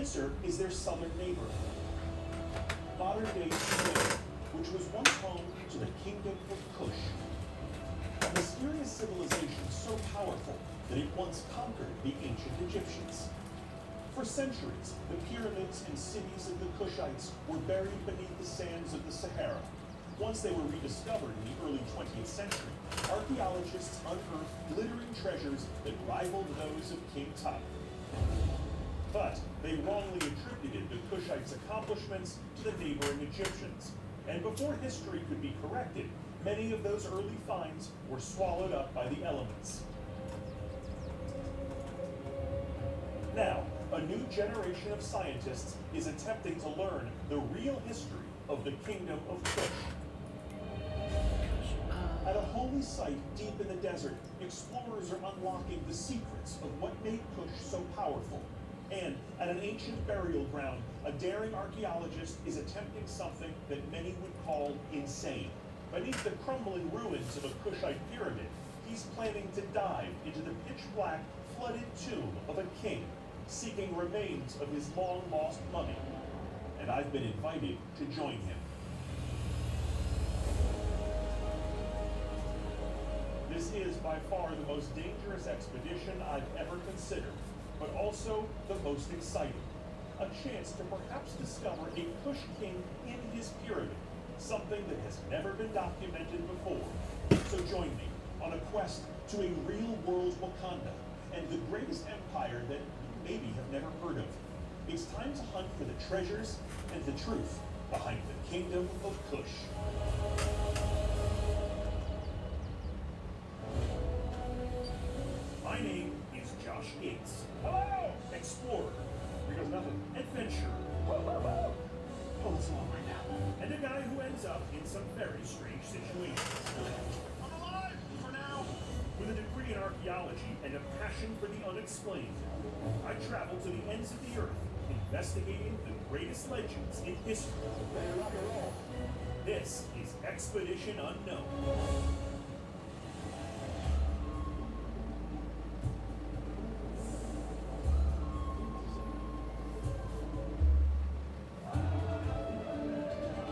answer is their southern neighbor, modern-day Sudan, which was once home to the kingdom of Kush, a mysterious civilization so powerful that it once conquered the ancient Egyptians. For centuries, the pyramids and cities of the Kushites were buried beneath the sands of the Sahara. Once they were rediscovered in the early 20th century, archaeologists unearthed glittering treasures that rivaled those of King Tut. But they wrongly attributed the Kushites' accomplishments to the neighboring Egyptians. And before history could be corrected, many of those early finds were swallowed up by the elements. Now, a new generation of scientists is attempting to learn the real history of the kingdom of Kush. At a holy site deep in the desert, explorers are unlocking the secrets of what made Kush so powerful. And at an ancient burial ground, a daring archaeologist is attempting something that many would call insane. Beneath the crumbling ruins of a Kushite pyramid, he's planning to dive into the pitch-black, flooded tomb of a king, seeking remains of his long-lost mummy. And I've been invited to join him. This is by far the most dangerous expedition I've ever considered, but also the most exciting. A chance to perhaps discover a Kush king in his pyramid, something that has never been documented before. So join me on a quest to a real-world Wakanda and the greatest empire that you maybe have never heard of. It's time to hunt for the treasures and the truth behind the kingdom of Kush. My name is Josh Gates. Hello! Explorer. Here goes nothing. Adventurer. Whoa, whoa, whoa. Oh, it's long right now. And a guy who ends up in some very strange situations. I'm alive! For now! With a degree in archaeology and a passion for the unexplained, I travel to the ends of the earth, investigating the greatest legends in history. Rock and roll. This is Expedition Unknown.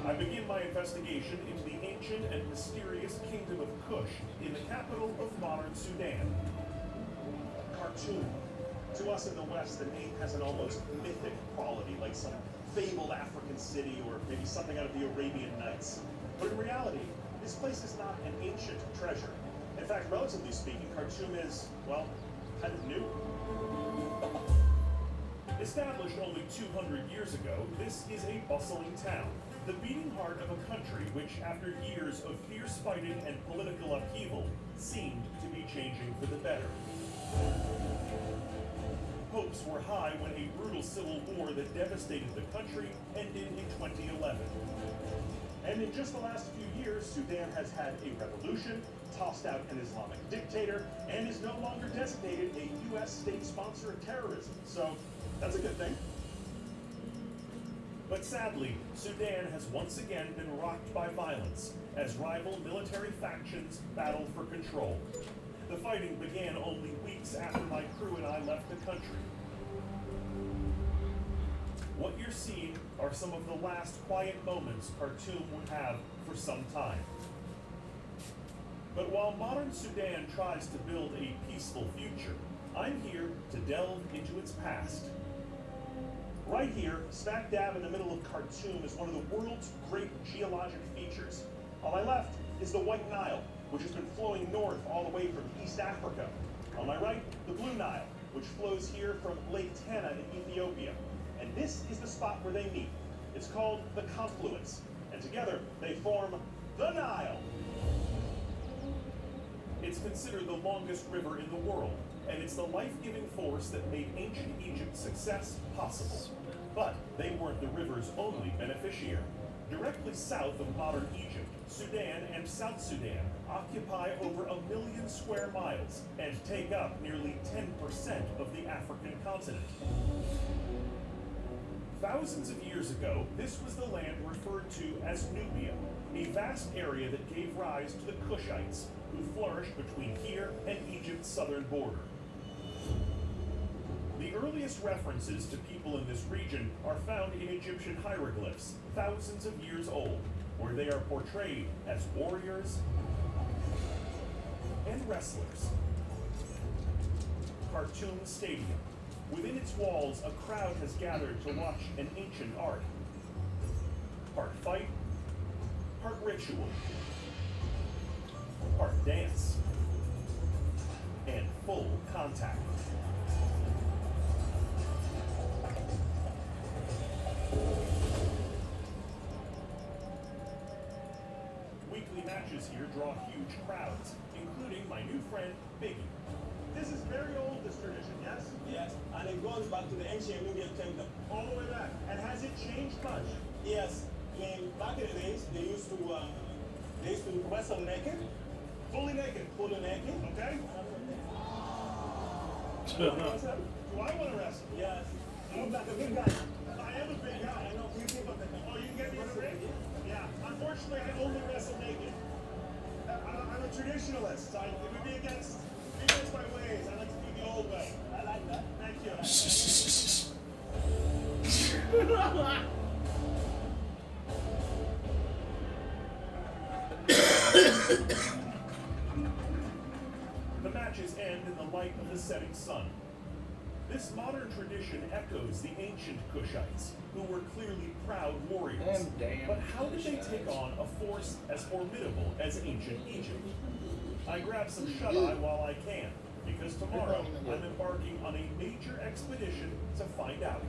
I begin my investigation into the ancient and mysterious kingdom of Kush in the capital of modern Sudan, Khartoum. To us in the West, the name has an almost mythic quality, like some fabled African city or maybe something out of the Arabian Nights. But in reality, this place is not an ancient treasure. In fact, relatively speaking, Khartoum is, well, kind of new. Established only 200 years ago, this is a bustling town, the beating heart of a country which, after years of fierce fighting and political upheaval, seemed to be changing for the better. Hopes were high when a brutal civil war that devastated the country ended in 2011. And in just the last few years, Sudan has had a revolution, tossed out an Islamic dictator, and is no longer designated a U.S. state sponsor of terrorism. So that's a good thing. But sadly, Sudan has once again been rocked by violence as rival military factions battle for control. The fighting began only weeks after my crew and I left the country. What you're seeing are some of the last quiet moments Khartoum would have for some time. But while modern Sudan tries to build a peaceful future, I'm here to delve into its past. Right here, smack dab in the middle of Khartoum, is one of the world's great geologic features. On my left is the White Nile, which has been flowing north all the way from East Africa. On my right, the Blue Nile, which flows here from Lake Tana in Ethiopia. And this is the spot where they meet. It's called the confluence, and together they form the Nile. It's considered the longest river in the world, and it's the life-giving force that made ancient Egypt's success possible. But they weren't the river's only beneficiary. Directly south of modern Egypt, Sudan and South Sudan occupy over 1 million square miles and take up nearly 10% of the African continent. Thousands of years ago, this was the land referred to as Nubia, a vast area that gave rise to the Kushites, who flourished between here and Egypt's southern border. The early earliest references to people in this region are found in Egyptian hieroglyphs, thousands of years old, where they are portrayed as warriors and wrestlers. Khartoum Stadium. Within its walls, a crowd has gathered to watch an ancient art. Part fight, part ritual, part dance, and full contact. Weekly matches here draw huge crowds, including my new friend, Biggie. This is very old, this tradition, yes? Yes, and it goes back to the ancient Nubian kingdom. All the way back. And has it changed much? Yes, back in the days, they used to wrestle naked. Fully naked. Fully naked. Okay? Do I want to wrestle? Yes. You look like a big guy. I am a big guy. I know few people that Oh, you can get me in the ring? Yeah. Unfortunately, I only wrestle naked. I'm a traditionalist. It would be against my ways. I like to do the old way. I like that. Thank you. The matches end in the light of the setting sun. This modern tradition echoes the ancient Kushites, who were clearly proud warriors. Damn But how did they Kushites. take on a force as formidable as ancient Egypt? I grab some shut-eye while I can, because tomorrow I'm embarking on a major expedition to find out.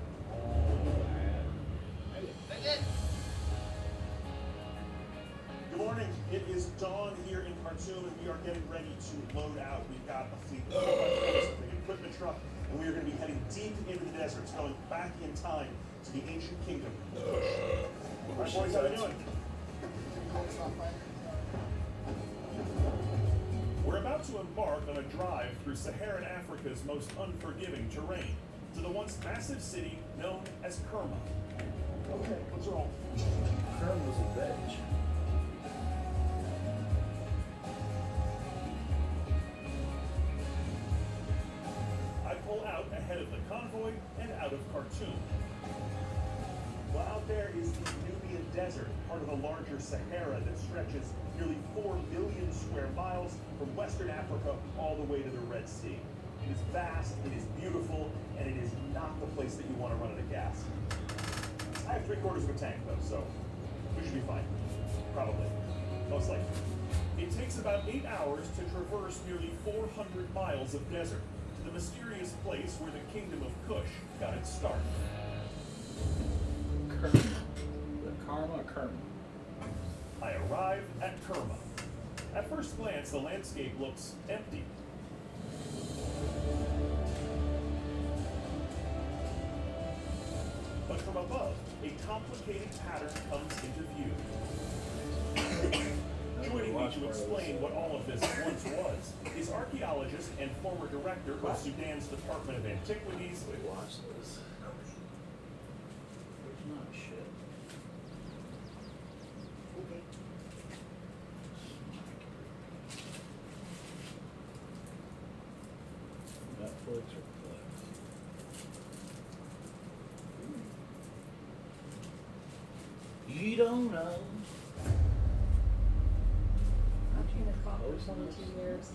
Good morning. It is dawn here in Khartoum, and we are getting ready to load out. We've got a fleet of an equipment truck, and we are going to be heading deep into the deserts, going back in time to the ancient kingdom of Kush. All right, boys, how are you doing? We're about to embark on a drive through Saharan Africa's most unforgiving terrain to the once massive city known as Kerma. Okay, what's wrong? Kerm was a bitch. I pull out ahead of the convoy and out of Khartoum. Well, out there is the Nubian Desert, part of the larger Sahara that stretches nearly 4 million square miles from Western Africa all the way to the Red Sea. It is vast, it is beautiful, and it is not the place that you want to run out of gas. I have 3/4 of a tank though, so we should be fine. Probably. Most likely. It takes about 8 hours to traverse nearly 400 miles of desert to the mysterious place where the kingdom of Kush got its start. Kerm. The Karma or Kerm? I arrive at Kerma. At first glance, the landscape looks empty. But from above, a complicated pattern comes into view. Joining me to explain what all of this once was is archaeologist and former director of Sudan's Department of Antiquities, We watched this. It's not shit. Netflix or Flex? You don't know. I've been a cop for 22 years.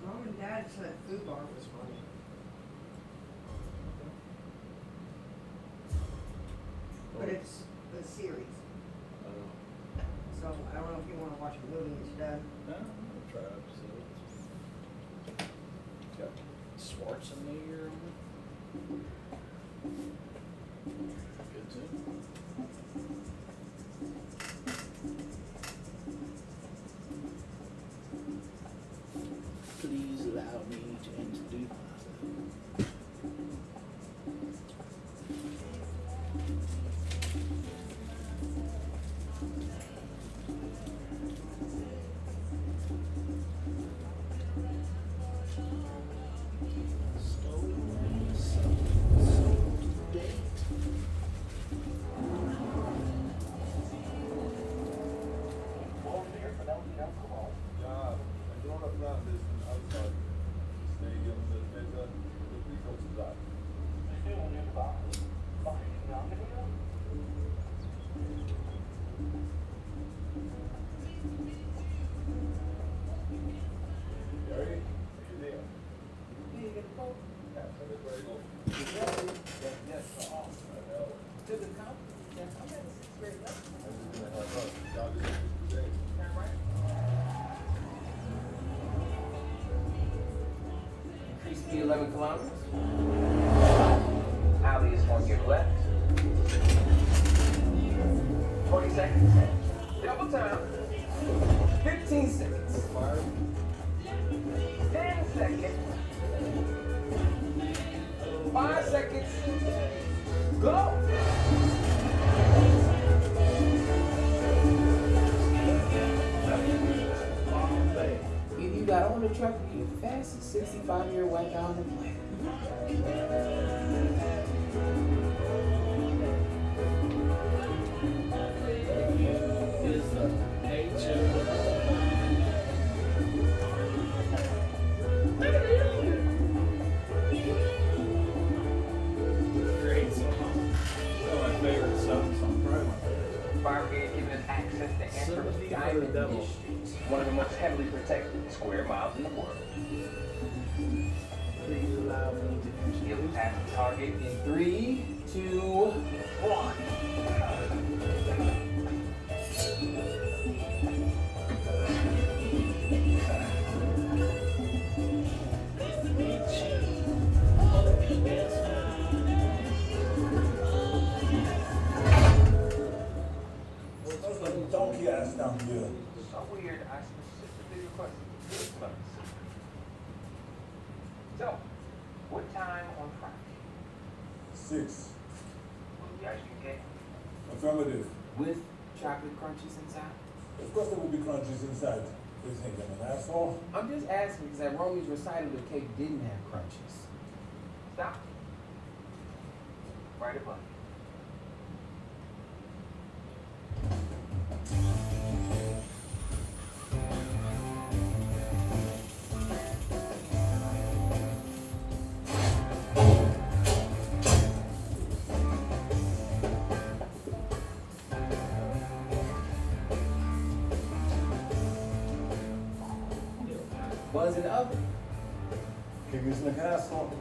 Mom and Dad said Food Bar was funny. But it's a series. So I don't know if you want to watch a movie instead. No, we'll try episodes. Got Schwarzenegger on it. Good too. Please allow me to introduce myself. Stolen sold to date. Speed 11 kilometers. Alley is on your left. 40 seconds. Double time. 15 seconds. 10 seconds. 5 seconds. Go! Either you got on the truck or you're the fastest 65-year white guy on the planet. Is the nature. Great song. One of my favorite songs. Probably my favorite. Fire brigade giving us access to enter Sympathy for the Diamond Devil. District, one of the most heavily protected square miles in the world. Please allow me to You'll introduce pass the target in 3, 2, 1. Those little donkey ass down here. So weird, I specifically requested this month. So, what time on Friday? 6. Will you actually get Affirmative. with chocolate crunches inside? Of course there will be crunches inside. You think I'm an asshole? I'm just asking because that Romy's recital the cake didn't have crunches. Stop. Right above. Buzz in the oven. King is in the castle.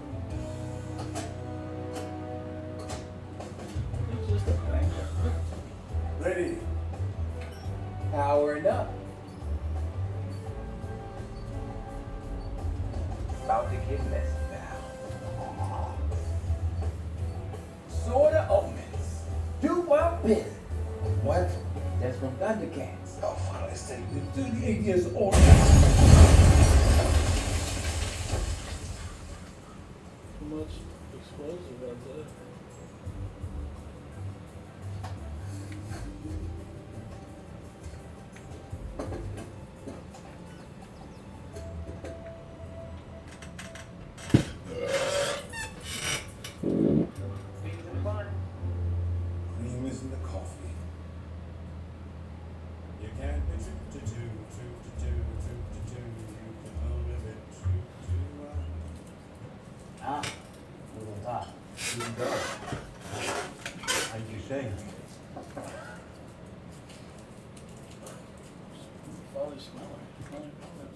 It's just a banker. Ready. Powering up. About to get messy now. Sorta omens. Do my bidding. What? That's from Thundercats. Oh, finally say the 38 years old. Too much explosive right there. Beans in the bun. Cream is in the coffee. You can't be true to do, true to do, true to do. You can only be true to Ah, who's on top? You can go. Thank you, Shane. Probably smell it. Probably smell it.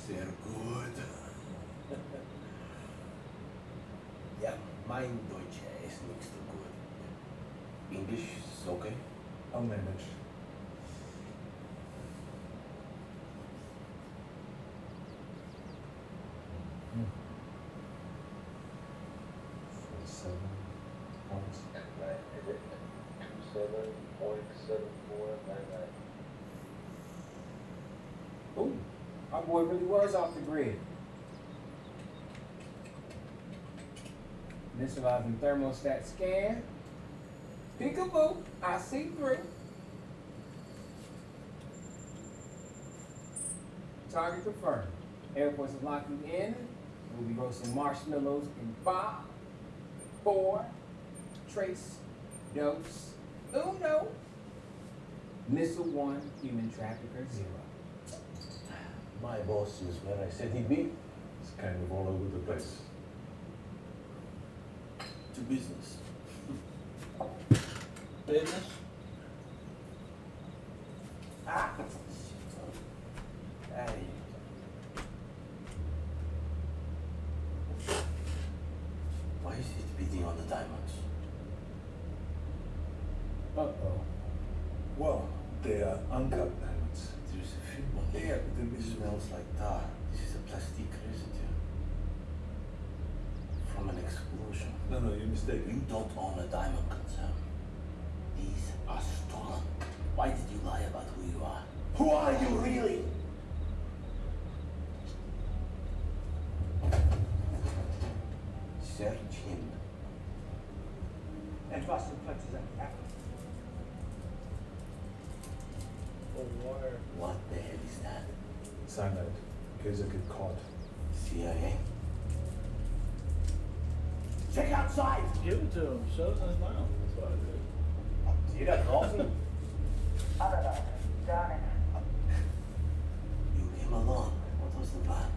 Sehr good. Yeah, mein Deutsch is nicht so good. English is okay. I'll manage. Points. 27.7499. Ooh, my boy really was off the grid. Initializing thermostat scan. Peekaboo, I see through. Target confirmed. Air Force is locking in. We'll be roasting marshmallows in 5, 4, trace, dose, uno. Missile 1, human trafficker 0. My boss is where I said he'd be. It's kind of all over the place. To business. Business? Ah! Hey. Why is it beating all the time? smells like tar. This is a plastic residue from an explosion. No, you're mistaken. You don't own a diamond concern. These are stolen. Why did you lie about who you are? Who are you really? Search him. And was plexus and Oh, wire. What the hell is that? Cyanide. In case I get caught. CIA? Check outside! Give it to him. Shove it in his mouth. That's what I did. See that coffee? You came along. What was the plan?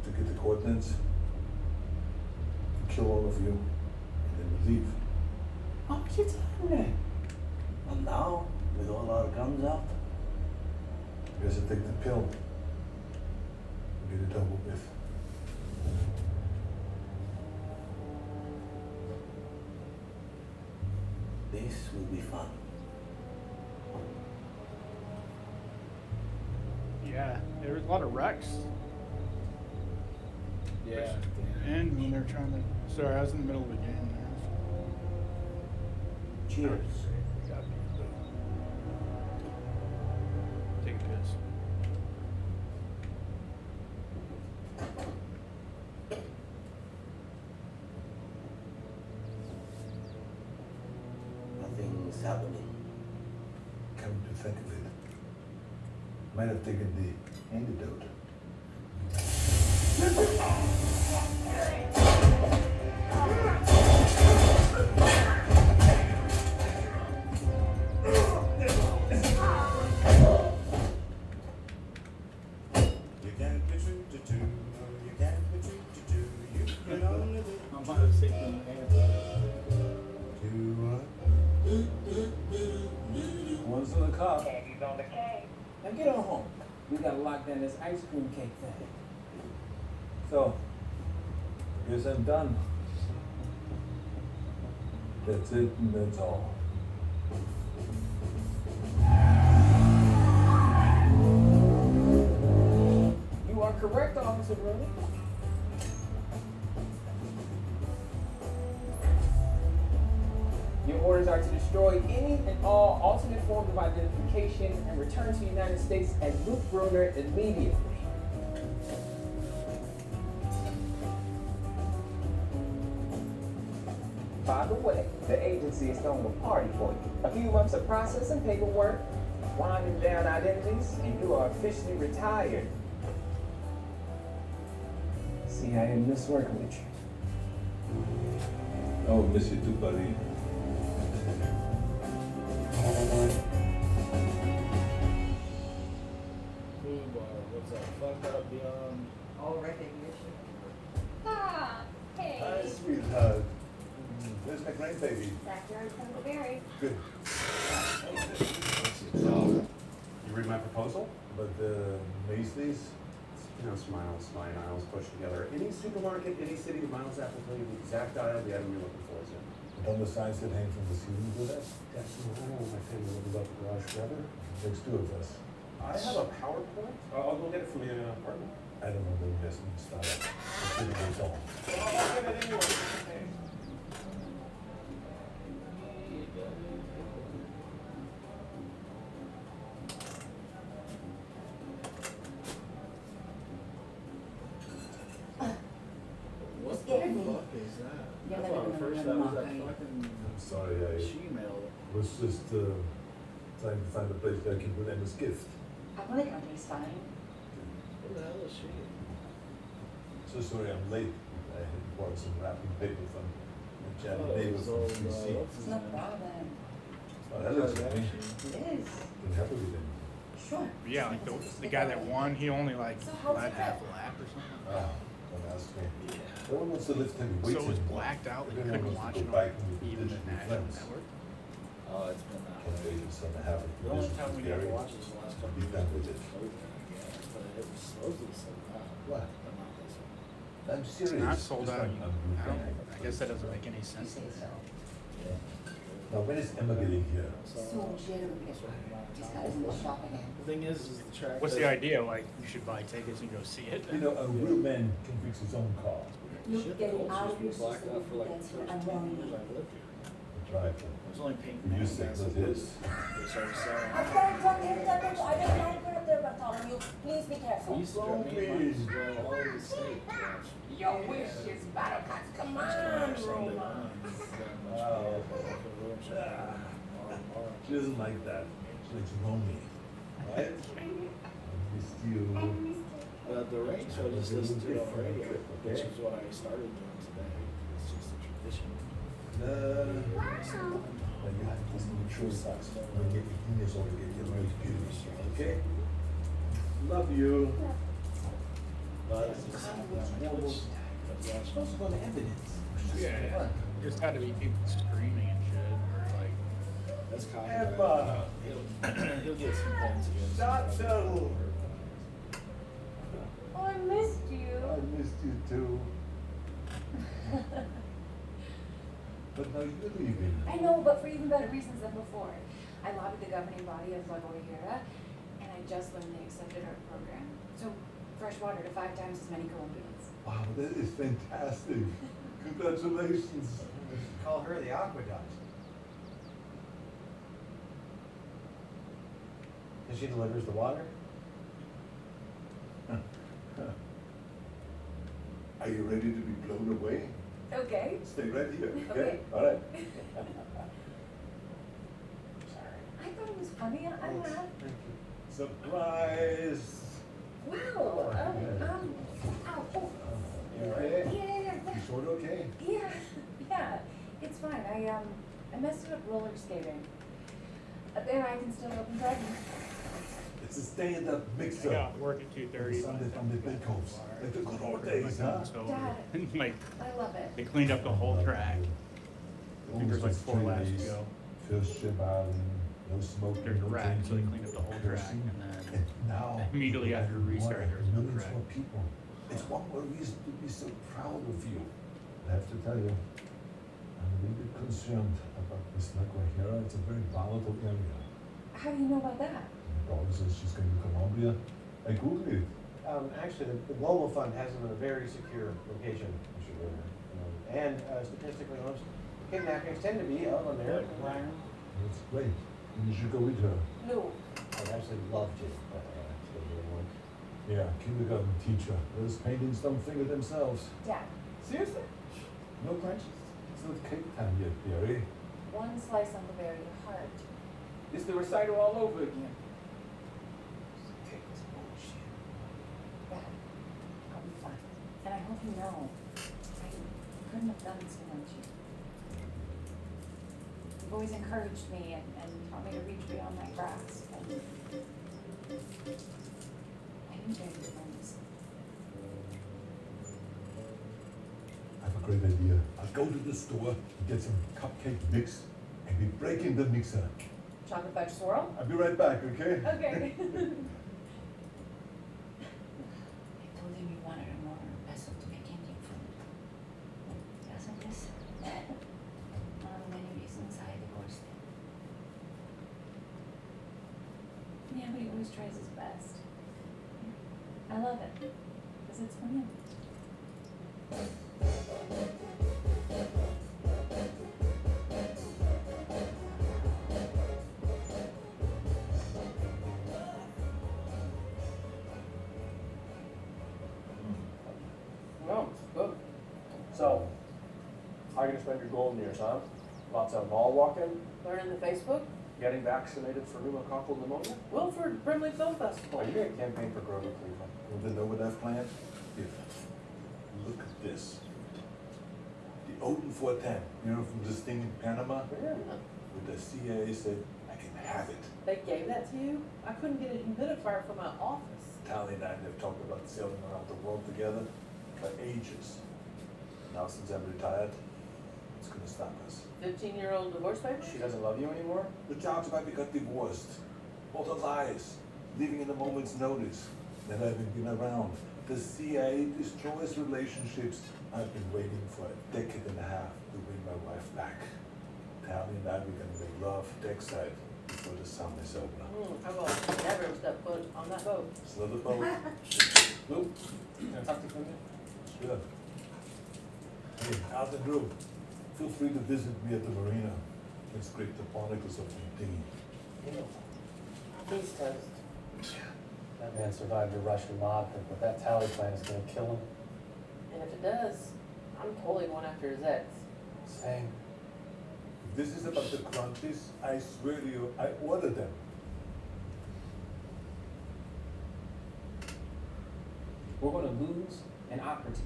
To get the coordinates, to kill all of you, and then we leave. How much you telling me? And now, with all our guns out, You guys take the pill. Get it over with. this will be fun. Yeah, there was a lot of wrecks. Yeah. And when they're trying to, sorry, I was in the middle of a game there. Cheers. Take a piss. Nothing's happening. Come to think of it. Might have taken the antidote. You can't be true to two. You can't be true to two. You can only be I'm about to take them One's on the cop. Now get on home. We gotta lock down this ice cream cake thing. So, guess I'm done. That's it and that's all. You are correct, Officer Rooney. Your orders are to destroy any and all alternate forms of identification and return to the United States as Luke Bruner immediately. By the way, the agency is throwing a party for you. A few months of processing paperwork, winding down identities, and you are officially retired. CIA miss working with you. Oh, miss you too, buddy. Food bar. What's that? Fucked up beyond. All recognition. Ah, hey. Hi, sweetheart. Where's my grandbaby? Backyard Huckleberry. Good. You read my proposal? But Maisleys? You know, smiles, fine aisles pushed together. Any supermarket, any city, the miles app will tell you the exact aisle the item you're looking for is in. But on the signs that hang from the ceiling with us? Yes, no, I don't want my family living about the garage forever. There's two of us. I have a PowerPoint. I'll go get it from the apartment. I don't know the investment startup. It goes on. I'll get it anyway. Okay. What scared the me. fuck is that? You're I never thought gonna at first that remember was that mine. fucking I'm sorry, I Gmail. was just trying to find a place where I can put Emma's gift. I want to country's fine. Who the hell is she? So sorry I'm late. I had bought some wrapping paper from a Oh, Janet it neighbor was from old, QC. what's It's his no name? problem. Oh, that looks like me. It is. Can help with it. Sure. Yeah, like the guy that won, he only like So how's led it half go? a lap or something. Ah, don't ask me. No one wants to lift heavy weights So it was anymore. blacked out. Like, you Everyone couldn't wants watch to it go biking on with even the digital national friends. network. Oh, it's been that. Can't wait for some to have it. The only time we Gary, never watched this the last couple be of done with years it. was COVID, I guess, but it was supposedly sold out. What? But not this one. I'm serious. Not sold Just out. I'm I guess that doesn't make any You sense. say so. Yeah. Now, when is Emma getting here? So, So Jim gets just got his little shopping in. the thing is the track. What's the idea? Like, you should buy tickets and go see it? You know, a real man can fix his own car. Look, Shit, getting the out of culture's your been blacked system out for like that's the what first I'm 20 wrong. years I've lived here. That's right. There's only pink You man say gas that and is. They started selling. I'm sorry, don't hit that bitch. I didn't want to put up there, but Bartholomew, please be careful. We used to drive, me and mine used to drive all over the state. Your wish is buttercups. Come on, Roma. She doesn't like that. She likes Romy. Right? I missed you. The rain show just listened to it on the radio, which is what I started doing today. It's just a tradition. When you have this mature sex, when you get 18 years old, you get married beautiful. Okay? Love you. But it's supposed to go to evidence. Yeah. There's got to be people screaming and shit, or like. That's Kyle. Emma. He'll get some points against. Shotgun. Oh, I missed you. I missed you too. But now you're leaving. I know, but for even better reasons than before. I lobbied the governing body of La Guajira, and I just learned they accepted our program. So, fresh water to 5 times as many Colombians. Wow, that is fantastic. Congratulations. Call her the aqueduct. And she delivers the water? Are you ready to be blown away? Okay. Stay right here, okay? Okay. All right. I thought it was funny. I laughed. Surprise! Wow. Ow. Oh. You okay? Yeah. You sort of okay? Yeah. It's fine. I messed it up roller skating. There, I can still open pregnant. It's a stand-up I mixer. got work at 2:30. Sunday from the Bacos. Like the good old days, huh? So, Dad. like, I love it. they cleaned up the whole track. I think there's like 4 laps to go. First ship island, no smoking, There's a no rat, so they drinking, cleaned up the whole track, cursing. and then And now, immediately after everyone restart, and there's a millions wreck. more people. It's one more reason to be so proud of you. I have to tell you, I'm a little bit concerned about Miss La Guajira. It's a very volatile area. How do you know about that? My daughter says she's going to Colombia. I Googled it. Actually, the Global Fund has them in a very secure location, Mr. Werner. And statistically, most kidnappings tend to be of American minors. That's great. And you should go with her. No. I'd absolutely love to. Yeah, kindergarten teacher. Those paintings don't figure themselves. Dad, Seriously? No crunches. It's not cake time yet, dearie. one slice on the very heart. It's the recital all over again. Cake is bullshit. Dad, I'll be fine. And I hope you know, I couldn't have done this without you. You've always encouraged me and taught me to reach beyond my grasp. And I need you to friends. I have a great idea. I'll go to the store and get some cupcake mix and we break in the mixer. Chocolate fudge swirl? I'll be right back, okay? Okay. I told him you wanted a more vessel to make Indian food. Doesn't listen. One of the many reasons I divorced him. Yeah, but he always tries his best. I love it, because it's for him. No, it's good. So, how are you gonna spend your golden years, huh? Lots of mall walking, Learning the Facebook? getting vaccinated for pneumococcal pneumonia? Wilford Brimley Film Festival. Are you gonna campaign for Grover Cleveland? Want to know what I've planned? Here. Look at this. The Odin 410, you know, from this thing in Panama? Yeah. With the CIA said, I can have it. They gave that to you? I couldn't get a humidifier for my office. Tally and I have talked about sailing around the world together for ages. Now since I'm retired, it's gonna stop us. 15-year-old divorce papers? She doesn't love you anymore? The jobs about we got divorced. All the lies. Leaving in a moment's notice. Never having been around. The CIA destroys relationships. I've been waiting for a decade and a half to win my wife back. Tally and I, we're gonna make love deckside before the sun is over. I will never step foot on that boat. Slither boat? Luke, can I talk to you for a minute? Sure. Hey, Al and Drew, feel free to visit me at the marina. Let's scrape the barnacles of the dinghy. He's toast. That man survived a Russian mob, but that Tally plan is gonna kill him. And if it does, I'm totally going after his ex. Same. If this is about the Grunties, I swear to you, I ordered them. We're gonna lose an operative.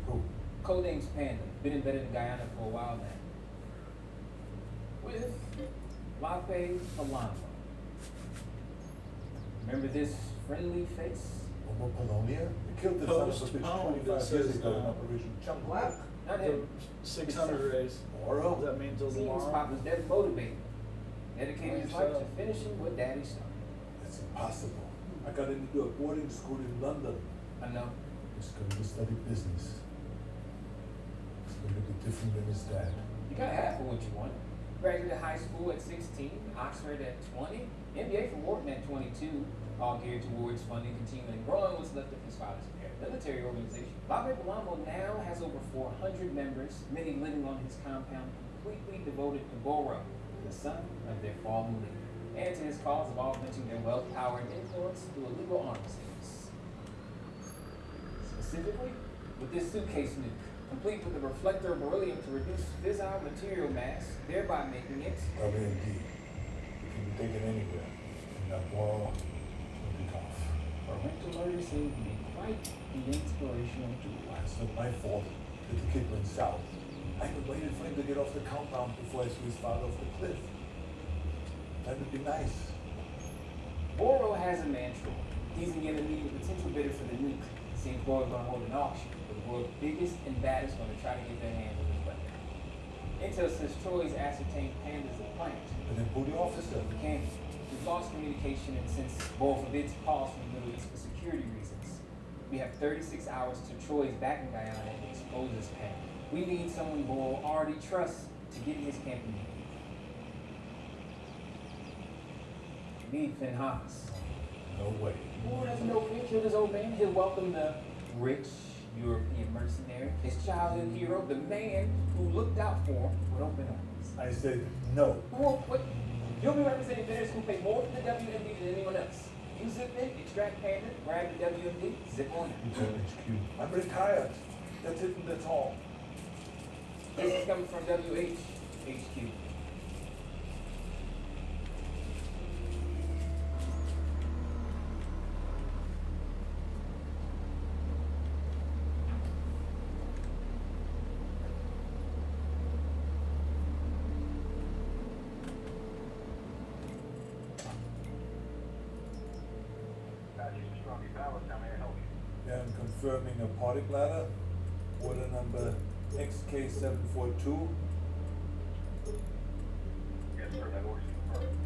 Who? Codename's Panda. Been embedded in Guyana for a while now. With Lape Palamo. Remember this friendly face? Homo Polonia? We killed the son of a bitch Postponed, 25 it years says, ago in Operation Jungle. What? Not him. 600 race. Oro? Does that mean till Seems tomorrow? Papa's dead motivated. Dedicated his life to finishing what Daddy started. That's impossible. I got into a boarding school in London. I know. He's going to study business. He's going to be different than his dad. You got half of what you want. Graduated high school at 16, Oxford at 20, MBA from Wharton at 22, all geared towards funding, continuing, and growing what's left of his father's military organization. Lape Palamo now has over 400 members, many living on his compound, completely devoted to Boro, the son of their fallen leader, and to his cause of augmenting their wealth, power, and influence through illegal arms sales. Specifically, with this suitcase nuke, complete with a reflector of beryllium to reduce fissile material mass, thereby making it WMD. It can be taken anywhere. And that Boro will be off. parental murder seemed to be quite the inspirational tool. It's not my fault that the kid went south. I had waited for him to get off the compound before I threw his father off the cliff. That would be nice. Boro has a mantra. He's an immediate potential bidder for the nuke. It seems Boro's gonna hold an auction, but the world's biggest and baddest gonna try to get their hands on this weapon. Intel says Troy's ascertained Panda's a plant. But then pull the officer. We can't. We've lost communication, and since Boro forbids calls from the Middle East for security reasons, we have 36 hours to Troy's back in Guyana to expose this Panda. We need someone Boro already trusts to get in his campaign. We need Finn Haas. No way. Boro doesn't know if he'll kill his old man. He'll welcome the rich European mercenary, his childhood hero, the man who looked out for him with open arms. I said no. Well, what? You'll be representing bidders who pay more for the WMD than anyone else. You zip in, extract Panda, grab the WMD, zip on it. Return HQ. I'm retired. That's it and that's all. This is coming from WHHQ. Yeah, I'm confirming a party bladder. Order number XK742. Yes, sir, that order's confirmed.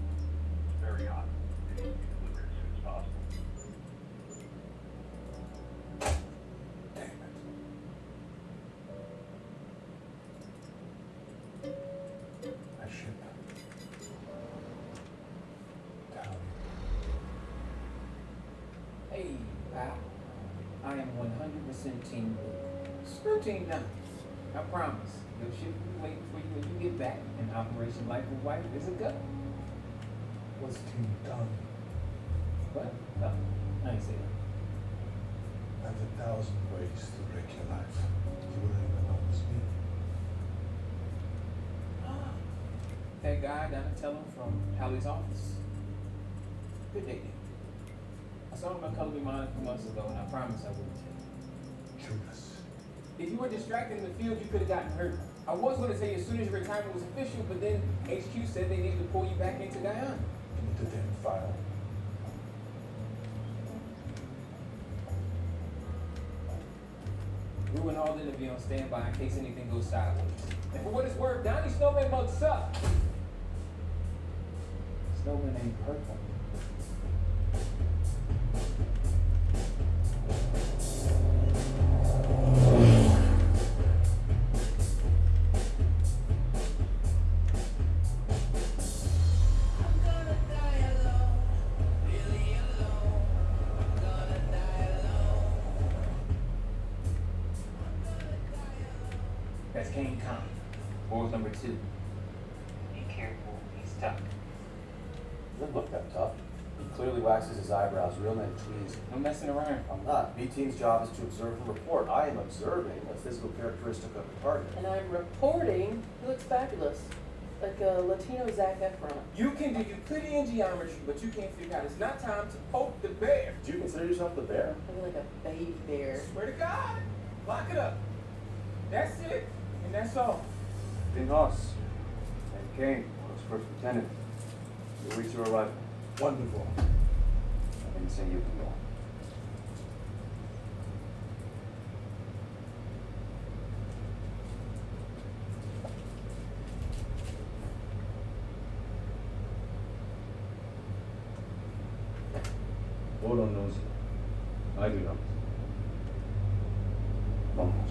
It's very hot. It needs to be delivered as soon as possible. Damn it. My ship. Down. Hey, pal. I am 100% Team Blue. Screw Team Nine. I promise. Your ship will be waiting for you when you get back, and Operation Life of White is a go. What's team done? What? No, I ain't say that. There's 1,000 ways to break your life. You wouldn't even know it's me. That guy down at Tellum from Hallie's office. Good day, Nick. I saw him on Color Me Mine a few months ago, and I promised I wouldn't tell you. Judas. If you were distracted in the field, you could have gotten hurt. I was going to tell you as soon as your retirement was official, but then HQ said they needed to pull you back into Guyana. Give me the damn file. Ruin all the interview on standby in case anything goes sideways. And for what it's worth, Donnie Snowman mug suck. Snowman ain't purple. Kane Khan. World number 2. Be careful, he's tough. Doesn't look that tough. He clearly waxes his eyebrows, real nice tweeze. No messing around. I'm not. B-Team's job is to observe and report. I am observing a physical characteristic of the target. And I'm reporting, he looks fabulous. Like a Latino Zac Efron. You can do Euclidean geometry, but you can't figure out it's not time to poke the bear. Do you consider yourself the bear? Looking like a baby bear. Swear to God. Lock it up. That's it. And that's all. Dean Ross and Kane, was first lieutenant. You'll reach your arrival. Wonderful. I didn't say you can go. Odo knows it. I do not. Vamos.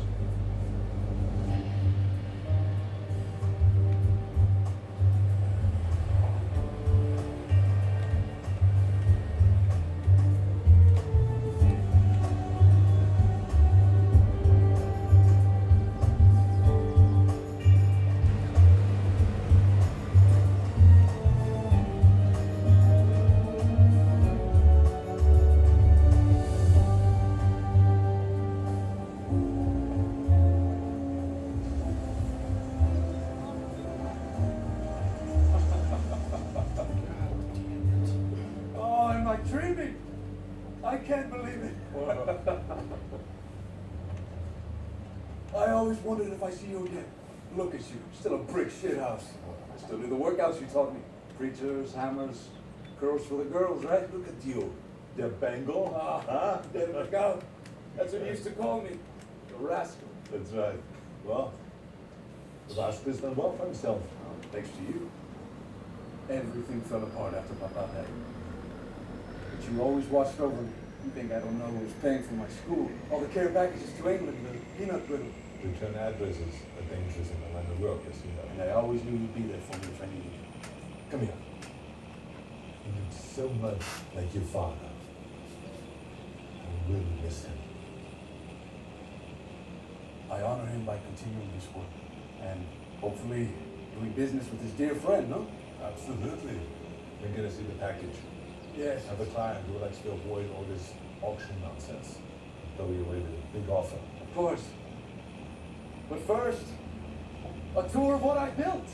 Oh, am I dreaming? I can't believe it. I always wondered if I see you again. Look at you, still a brick shit house. I still do the workouts you taught me. Preachers, hammers, curls for the girls, right? Look at you. The Bengal? Uh-huh. Didn't look out. That's what you used to call me. The rascal. That's right. Well, the rascal's done well for himself. Thanks to you. Everything fell apart after Papa died. But you always watched over me. You think I don't know who was paying for my school? All the care packages to England, the peanut brittle. Return addresses are dangerous in the line of work, as you know. And I always knew you'd be there for me if I needed you. Come here. He looks so much like your father. I really miss him. I honor him by continuing this work. And hopefully doing business with his dear friend, no? Absolutely. We're gonna see the package. Yes. I have a client who likes to avoid all this auction nonsense. Throw you away with a big offer. Of course. But first, a tour of what I built.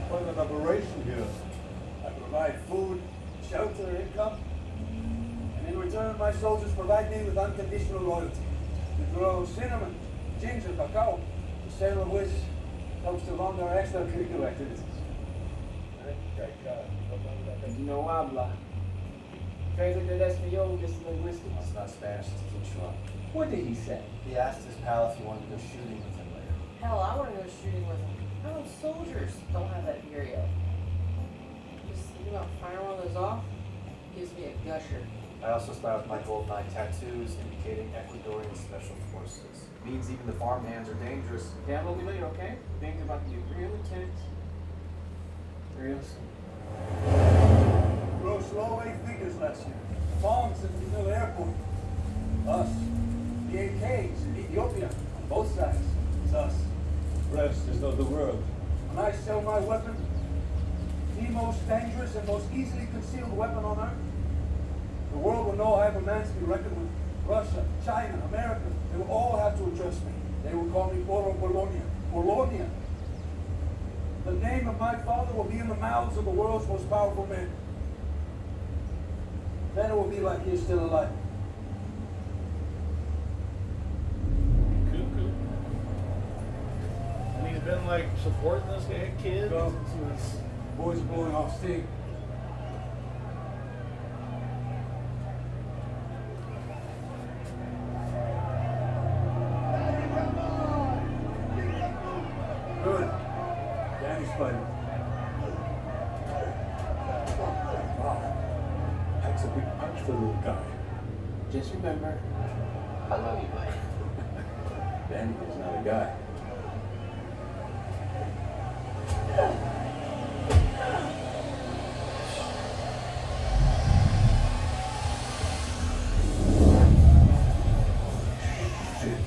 What an operation here. I provide food, shelter, income. And in return, my soldiers provide me with unconditional loyalty. We grow cinnamon, ginger, cacao, the sale of which helps to fund our extracurricular activities. No habla. Translate that español, this is linguistics. It's not Spanish, it's Quechua. What did he say? He asked his pal if he wanted to go shooting with him later. Hell, I want to go shooting with him. Our own soldiers don't have that here yet. Just thinking about firing one of those off gives me a gusher. I also style with my gold 9 tattoos indicating Ecuadorian Special Forces. Means even the farm hands are dangerous. Download me later, okay? Things about to get real intense. Real soon. Grow slow 8 figures last year. Bombs at the Manila airport. Us. The AKs in Ethiopia. On both sides. It's us. Rest is not the word. When I sell my weapon, the most dangerous and most easily concealed weapon on earth, the world will know I have a man to be reckoned with. Russia, China, America, they will all have to address me. They will call me Oro Bologna. Bologna. The name of my father will be in the mouths of the world's most powerful men. Then it will be like he is still alive. Cuckoo. And he's been like supporting this kid Go. since he was. Boys blowing off steam. Good. Danny's fighting. Wow. That's a big punch for the little guy. Just remember, I love you, buddy. Danny is not a guy. Shit.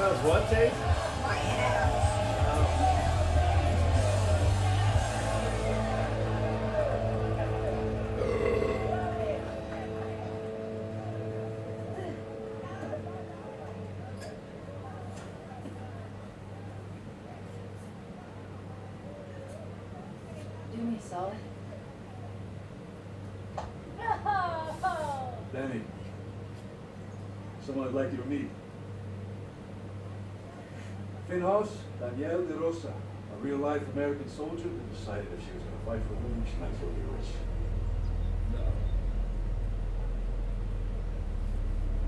How's what taste? My ass. Do me a solid. Danny, someone I'd like you to meet. Finhouse, Danielle De Rosa, a real-life American soldier who decided if she was going to fight for a living, she might as well be rich.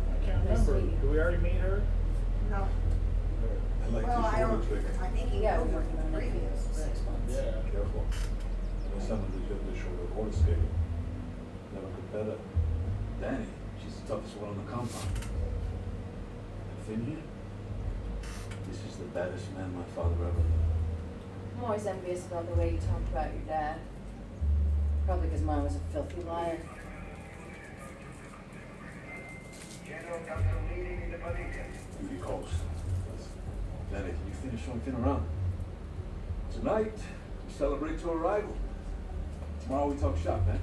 I can't remember. Do we already meet her? No. I like Well, this I shoulder don't, trick. I think he Yeah, knows we're her working on it. previous, but. 6 months. Yeah. Careful. I know someone who's got this shoulder roller skating. Never could better. Danny, she's the toughest one on the compound. And Finn here? This is the baddest man my father ever knew. I'm always envious about the way you talked about your dad. Probably because mine was a filthy liar. Duty calls. Danny, can you finish showing Finn around? Tonight, we celebrate your arrival. Tomorrow we talk shop, man.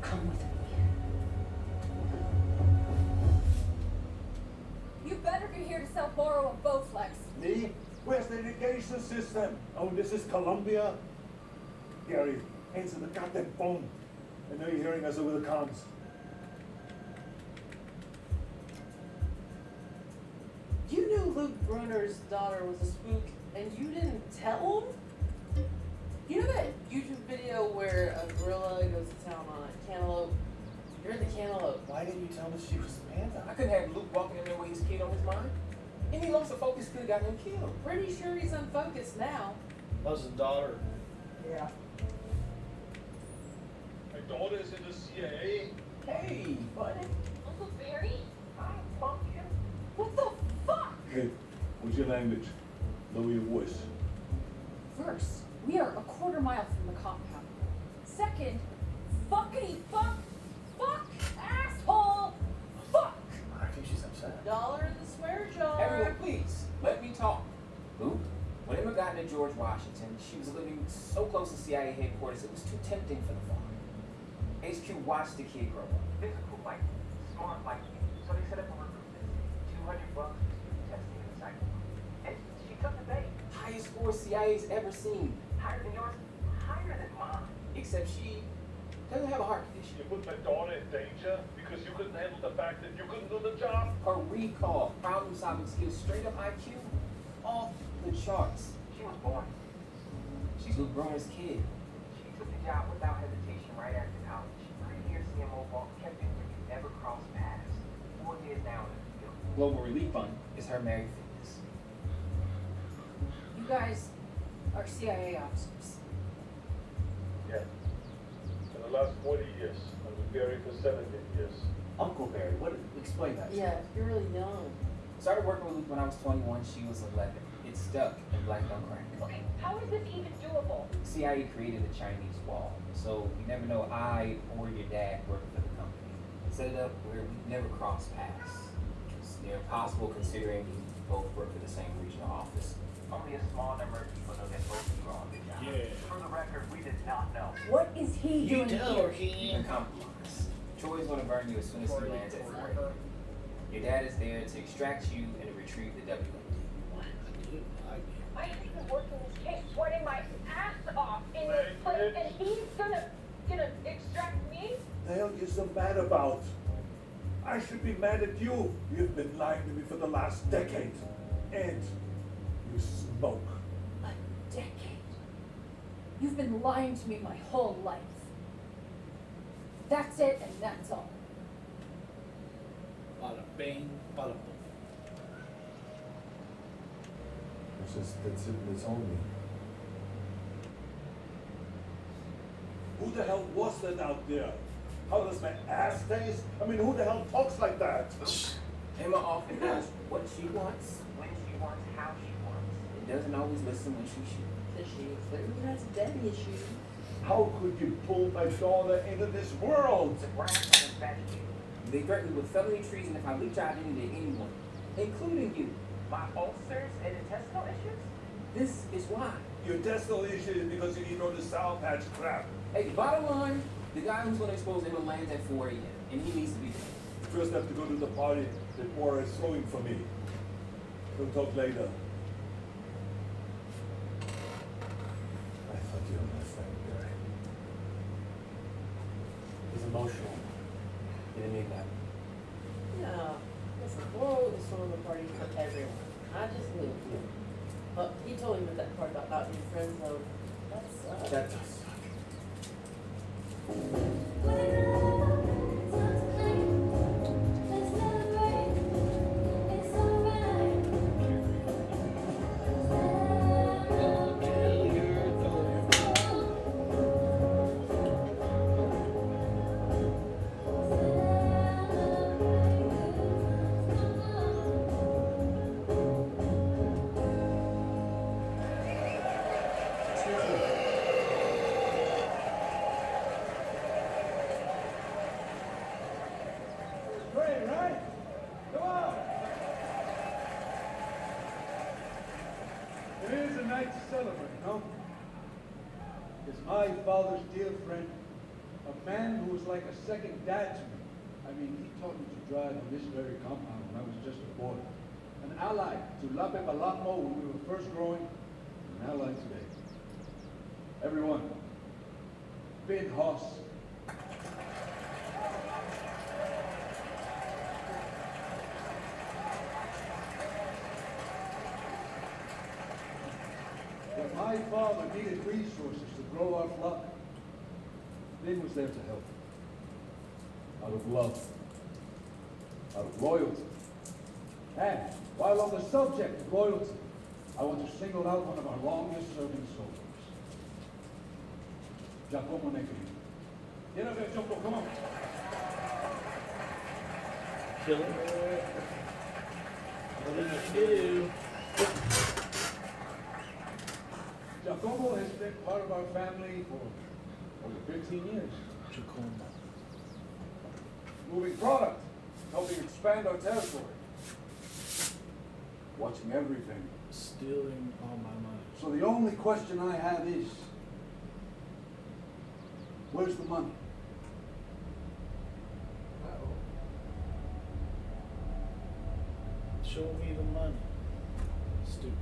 Come with me. You better be here to sell Borrow and Bowflex. Me? Where's the irrigation system? Oh, this is Colombia? Gary, answer the goddamn phone. I know you're hearing us over the comms. You knew Luke Brunner's daughter was a spook, and you didn't tell him? You know that YouTube video where a gorilla goes to town on a cantaloupe? You're the cantaloupe. Why didn't you tell me she was the panda? I couldn't have Luke walking in there with his kid on his mind. Any loss of focus could have got him killed. Pretty sure he's unfocused now. That was his daughter. Yeah. My daughter is in the CIA. Hey, buddy. Uncle Barry? Hi, pumpkin. What the fuck? Kid, what's your language? Lower your voice. First, we are a quarter mile from the compound. Second, fuckity fuck, asshole, fuck. I think she's upset. Dollar in the swear jar. Everyone, please, let me talk. Luke, when Emma got into George Washington, she was living so close to CIA headquarters, it was too tempting for the farm. HQ watched the kid grow up. Physical, like smart, like you. So they set up a recruitment. $200 for testing in the cycle. And she took the bait. Highest score CIA's ever seen. Higher than yours, higher than mine. Except she doesn't have a heart condition. You put my daughter in danger because you couldn't handle the fact that you couldn't do the job. Her recall, problem-solving skills, straight up IQ, off the charts. She was born. She's Luke Brunner's kid. She took the job without hesitation right after college. 3-year CMO vault kept it where you never crossed paths. 4 years now in the field. Global Relief Fund is her married fitness. You guys are CIA officers. Yeah. In the last 40 years. I've been Gary for 17 years. Uncle Barry, explain that. Yeah, you're really young. Started working with Luke when I was 21, she was 11. It stuck and black on crack. Okay, how is this even doable? CIA created the Chinese wall, so you never know I or your dad worked for the company. Set it up where we never cross paths. It's near impossible considering we both work for the same regional office. Only a small number of people know that both of you are on the job. Yeah. For the record, we did not know. What is he doing here? You're compromised. Troy's gonna burn you as soon as he lands at 4 a.m. Your dad is there to extract you and to retrieve the WMD. I have been working this case, sweating my ass off in this place, and he's gonna extract me? The hell you so mad about? I should be mad at you. You've been lying to me for the last decade. And you smoke. A decade. You've been lying to me my whole life. That's it, and that's all. Bada bing, bada boom. That's it, that's all me. Who the hell was that out there? How does my ass taste? I mean, who the hell talks like that? Emma often knows what she wants. When she wants, how she wants. It doesn't always listen when she should. Does she clearly has daddy issues? How could you pull my daughter into this world? The brass was infatuated. They threatened me with felony treason if I leaked your identity to anyone, including you. My ulcers and intestinal issues? This is why. Your intestinal issue is because you eat all the Sour Patch crap. Hey, bottom line, the guy who's gonna expose Emma lands at 4 a.m. and he needs to be there. You first have to go to the party before it's throwing for me. We'll talk later. I thought you were my friend, Gary. He's emotional. He didn't mean that. Yeah, listen, Laurel is throwing a party for everyone. I just knew. But he told me that part about not being friends, though. That's, That does suck. Great, right? Come on. It is a night to celebrate, no? It's my father's dear friend, a man who was like a second dad to me. I mean, he taught me to drive on this very compound when I was just a boy. An ally to La Pepalamo when we were first growing, an ally today. Everyone, Finn Hoss. When my father needed resources to grow our flock, Lynn was there to help. Out of love, out of loyalty. And while on the subject of loyalty, I want to single out one of our longest serving soldiers, Giacomo Negri. Get up there, Giacomo, come on. Kill him. What did you do? Giacomo has been part of our family for over 15 years. Giacomo. Moving product, helping expand our territory. Watching everything. Stealing all my money. So the only question I have is, where's the money? Show me the money. Stupid.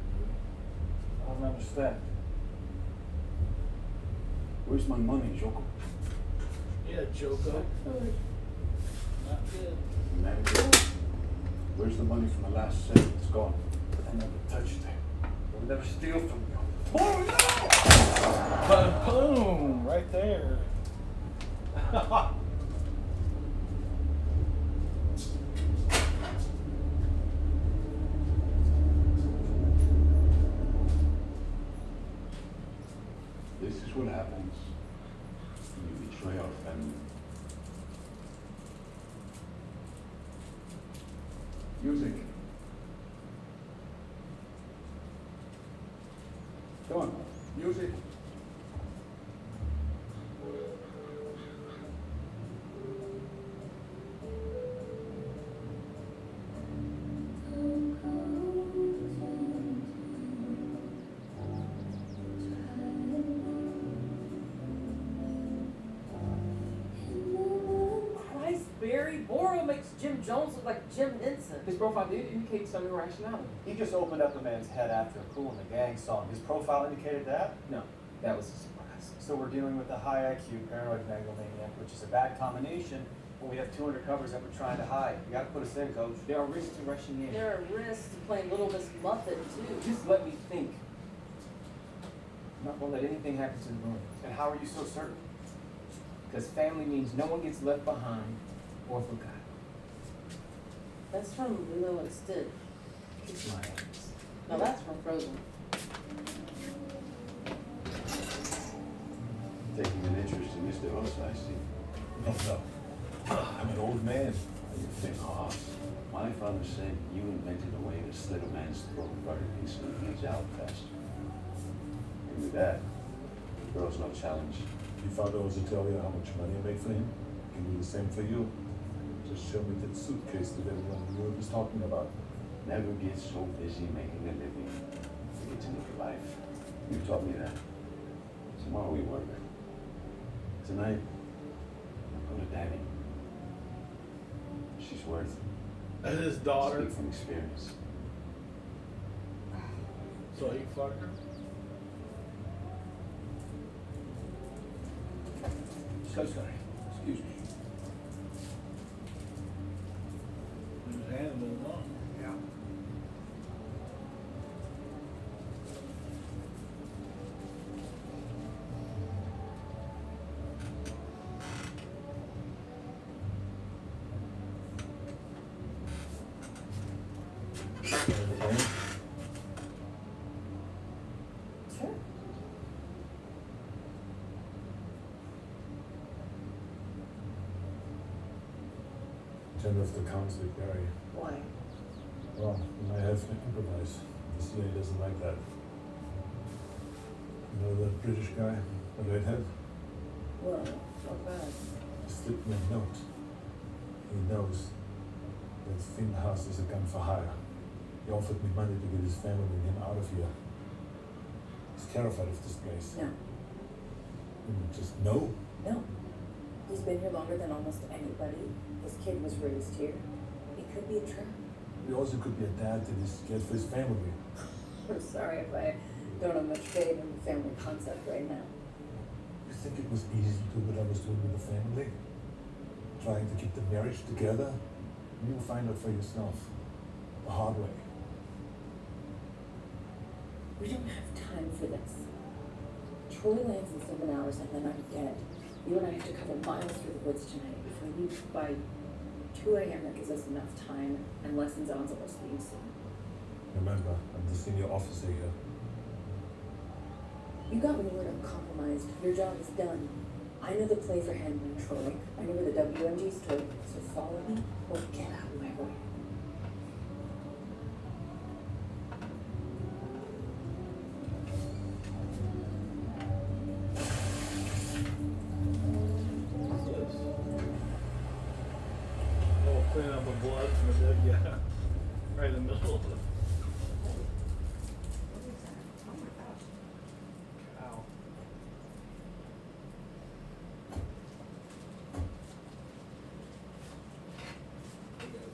I don't understand. Where's my money, Joko? Yeah, Joko. Not good. Manager, where's the money from the last sale? It's gone. I never touched it. I'll never steal from you. Oh, But boom, right there. This is what happens when you betray our family. Music. Come on, music. Christ, Barry, Boro makes Jim Jones look like Jim Henson. His profile did indicate some irrationality. He just opened up the man's head after a Kool and the Gang song. His profile indicated that? No, that was a surprise. So we're dealing with a high IQ paranoid megalomaniac, which is a bad combination when we have two undercovers that we're trying to hide. You gotta put us in, coach. There are risks to rushing in. There are risks to playing Little Miss Muffet, too. Just let me think. I'm not gonna let anything happen to the room. And how are you so certain? Because family means no one gets left behind or forgotten. That's from Lilo and Stitch. Kiss my ass. No, that's from Frozen. Taking an interest in Mr. Ross, I see. No. I'm an old man. You think, Hoss, my father said you invented a way to slit a man's throat vertically so he gets out faster. And with that, the girl's no challenge. Your father was to tell you how much money I make for him. Can do the same for you. Just show me that suitcase that everyone in Europe is talking about. Never get so busy making a living. Forget to live your life. You taught me that. Tomorrow we work. Tonight, I go to Daddy. She's worth it. And his daughter. Speak from experience. So he fucked her? So sorry. Excuse me. He was handling it wrong. Yeah. Sure. Turn off the conflict, Barry. Why? Well, we might have to improvise. The CIA doesn't like that. You know that British guy, the redhead? Well, not bad. He slipped me a note. He knows that Finn Haas is a gun for hire. He offered me money to get his family and him out of here. He's terrified of this place. No. Just no? No. He's been here longer than almost anybody. His kid was raised here. It could be a trap. He also could be a dad that is scared for his family. I'm sorry if I don't have much faith in the family concept right now. You think it was easy to do what I was doing with the family? Trying to keep the marriage together? You'll find out for yourself. The hard way. We don't have time for this. Troy lands in 7 hours and then I'm dead. You and I have to cover miles through the woods tonight. If we leave by 2 a.m., that gives us enough time and lessons on Zoro's being seen. Remember, I'm the senior officer here. You got me word I'm compromised. Your job is done. I know the play for handling Troy. I know where the WMG stood. So follow me or get out of my way. Oh, clean up the blood from the dead guy. Right in the middle of it. Cow.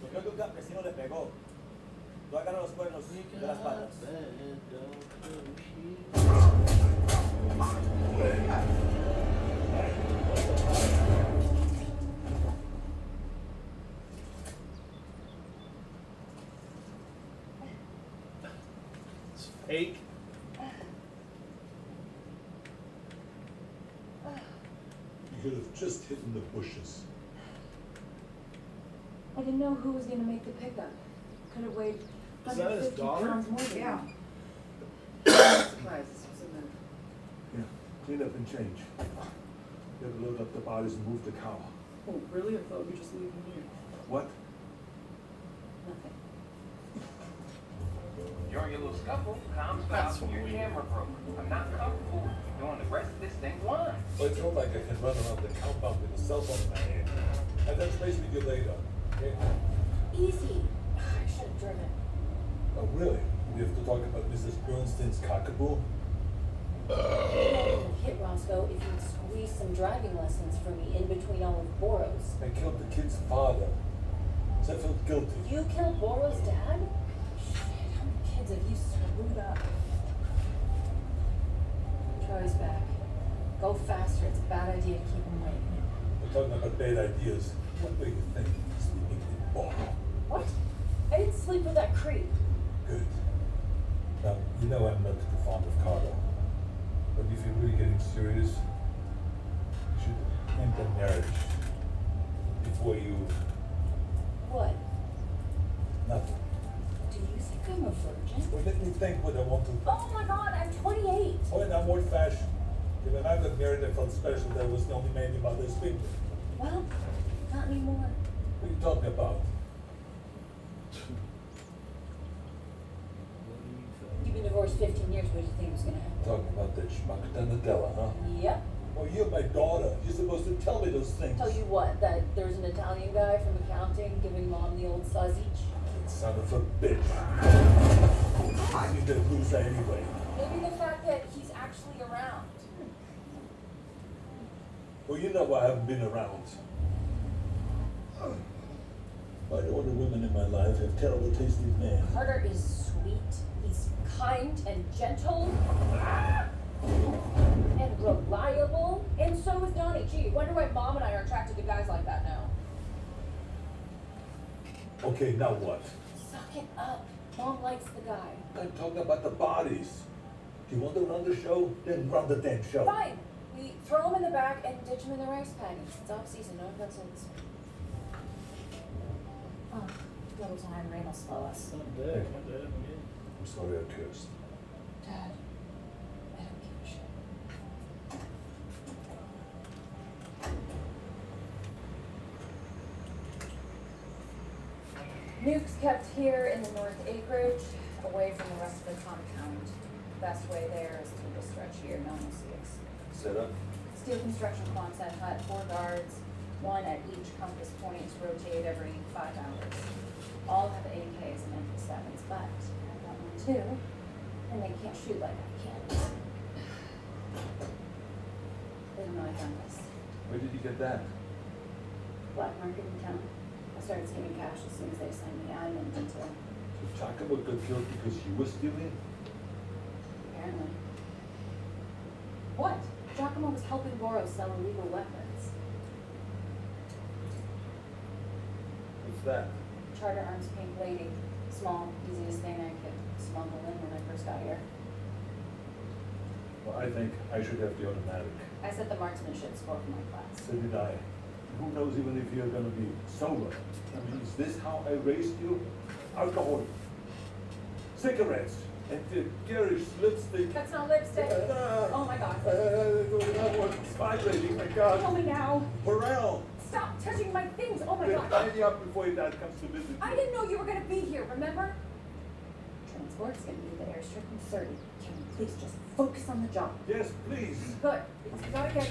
Yo creo que un campesino le pegó. Lo agarró los cuernos de las patas. It's fake. You could have just hidden the bushes. I didn't know who was gonna make the pickup. Could have weighed Is that his 150 daughter? pounds more than Yeah. me. I'm surprised this was in the... Yeah, clean up and change. You gotta load up the bodies and move the car. Oh, really? I thought we were just leaving here. What? Nothing. During your little scuffle, comms fell That's out, your weird. camera broke. I'm not comfortable with you doing the rest of this thing blind. Well, it's not like I can run around the compound with a cell phone in my hand. I'll touch base with you later. Okay? Easy. I should have driven. Oh, really? We have to talk about Mrs. Bernstein's cockaboo? Hit Roscoe if you'd squeeze some driving lessons for me in between all of Boros. I killed the kid's father. So I felt guilty. You killed Boros' dad? Shit, how many kids have you screwed up? Troy's back. Go faster. It's a bad idea to keep him waiting. We're talking about bad ideas. What do you think? Sleeping in bar. What? I didn't sleep with that creep. Good. Now, you know I'm not too fond of Carter. But if you're really getting serious, you should end the marriage before you... What? Nothing. Do you think I'm a virgin? Well, let me think what I want to... Oh my god, I'm 28. Oh, and I'm old-fashioned. When I got married, I felt special. That was the only man in my list with. Well, not anymore. What are you talking about? You've been divorced 15 years. What did you think was gonna happen? Talking about that schmuck Donatella, huh? Yep. Well, you're my daughter. You're supposed to tell me those things. Tell you what, that there's an Italian guy from accounting giving mom the old sausage? Son of a bitch. I need that loser anyway. Maybe the fact that he's actually around. Well, you know I haven't been around. Why do all the women in my life have terrible tasting men? Carter is sweet. He's kind and gentle. And reliable. And so is Donnie. Gee, wonder why mom and I are attracted to guys like that now. Okay, now what? Suck it up. Mom likes the guy. I'm talking about the bodies. Do you want to run the show? Then run the damn show. Fine. We throw him in the back and ditch him in the rice paddy. It's off season, no offense. Oh, double time, rain will slow us. Not dead, not dead. I'm sorry I cursed. Dad, I don't give a shit. Nuke's kept here in the north acreage, away from the rest of the compound. Best way there is through this stretch here, known as 6. Set up. Steel construction Quonset hut, 4 guards, 1 at each compass point, rotate every 5 hours. All have AKs and MP7s, but I've got one too, and they can't shoot like I can. They don't know I found this. Where did you get that? Black market in town. I started skimming cash as soon as they sent me. I'm in detail. So Giacomo got killed because you were stealing? Apparently. What? Giacomo was helping Goro sell illegal weapons. What's that? Charter Arms Pink Lady. Small, easiest thing I could smuggle in when I first got here. Well, I think I should have the automatic. I set the marksmanship score for my class. So did I. Who knows even if you're gonna be sober? I mean, is this how I raised you? Alcohol, cigarettes, and the garish lipstick. That's not lipstick. Oh my god. That was vibrating, my God. Tell me now. Burrell. Stop touching my things. Oh my god. Tidy up before your dad comes to visit you. I didn't know you were gonna be here, remember? Transport's gonna be the airstrip in 30. Can you please just focus on the job? Yes, please. Good, because we gotta get...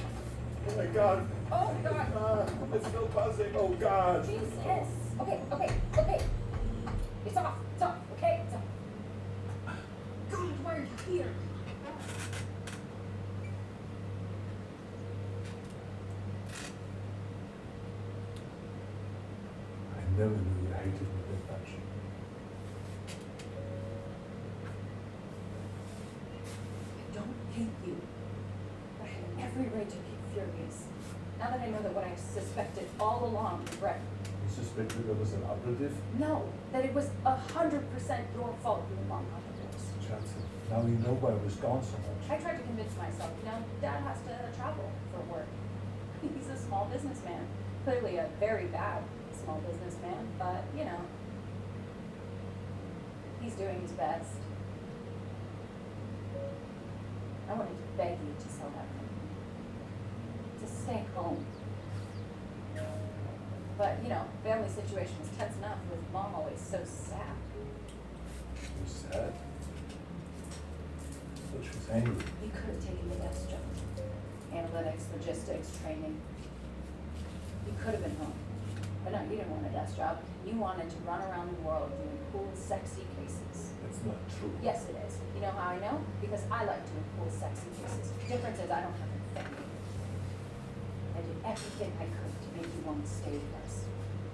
Oh my God. Oh god. It's still buzzing. Oh God. Jesus. Okay. It's off, okay? It's off. God, why are you here? I never knew you hated me that much. I don't hate you. I had every right to be furious. Now that I know that what I suspected all along was right. You suspected there was an operative? No, that it was 100% your fault you were mom operators. Johnson, now you know why I was gone so much. I tried to convince myself, Dad has to travel for work. He's a small businessman. Clearly a very bad small businessman, but, he's doing his best. I wanted to beg you to sell that company. To stay home. But, family situation was tense enough with mom always so sad. She was sad. But she was angry. You could have taken the desk job. Analytics, logistics, training. You could have been home. But no, you didn't want a desk job. You wanted to run around the world doing cool, sexy cases. That's not true. Yes, it is. You know how I know? Because I like doing cool, sexy cases. Difference is I don't have a family. I did everything I could to make you want to stay with us.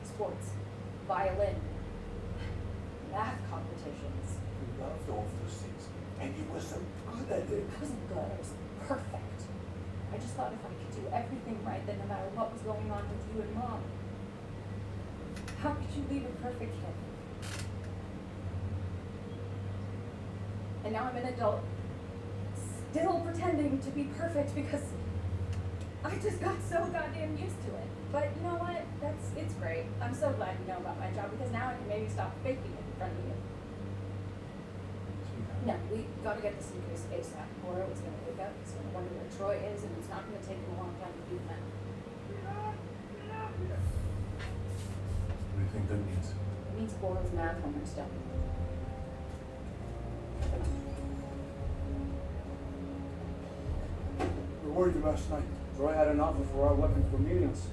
Sports, violin, math competitions. You loved all those things, and you were so good at it. I wasn't good, I was perfect. I just thought if I could do everything right, then no matter what was going on with you and mom, how could you leave a perfect kid? And now I'm an adult, still pretending to be perfect because I just got so goddamn used to it. But you know what? It's great. I'm so glad you know about my job because now I can maybe stop faking it in front of you. No, we gotta get this suitcase ASAP. Or it's gonna wake up, it's gonna wonder where Troy is, and it's not gonna take him a long time to do that. What do you think that means? It means Boral's math homework's done. Where were you last night? Troy had an offer for our weapons for millions.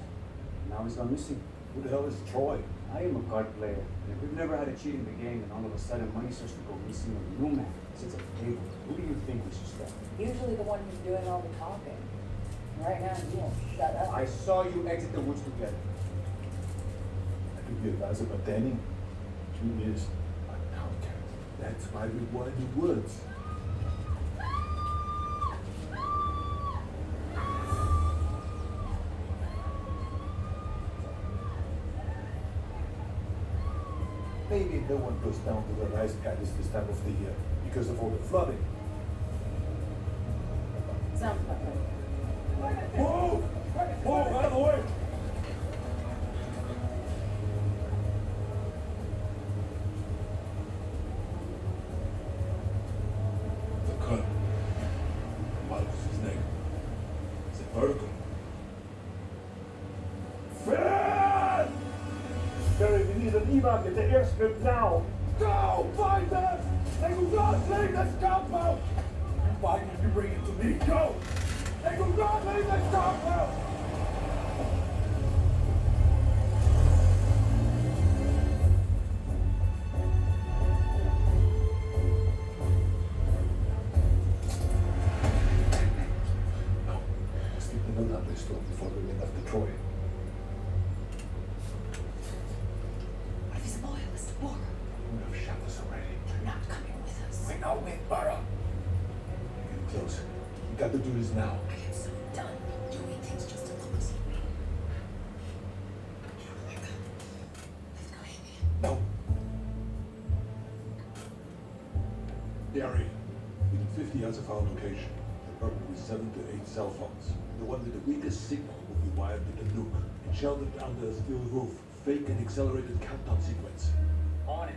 Now he's gone missing. Who the hell is Troy? I am a card player, and we've never had a cheat in the game, and all of a sudden money starts to go missing and the new man sits at the table. Who do you think we should stop? Usually the one who's doing all the talking. Right now, you won't shut up. I saw you exit the woods together. I could be advisor by Danning. 2 years. I'm an outcast. That's why we were in the woods. Maybe no one goes down to the rice paddies this time of the year because of all the flooding. Sounds about right. Whoa! Whoa, out of the way! The cut. What was his name? Is it vertical? Fred! Barry, we need an evac at the airstrip now. Go! Find them! They do not leave this compound! Why did you bring it to me? Go! They do not leave this compound! No. Let's keep the note on this store before we leave after Troy. What if he's a loyalist to Bora? We have shot us already. You're not coming with us. We know it, Barra. Get close. We got to do this now. I am so done doing things just to look us. Let's go, Amy. No. Barry, within 50 yards of our location, there are probably 7 to 8 cell phones. The one with the weakest signal will be wired with the nuke and sheltered under a steel roof. Fake and accelerated countdown sequence. On it.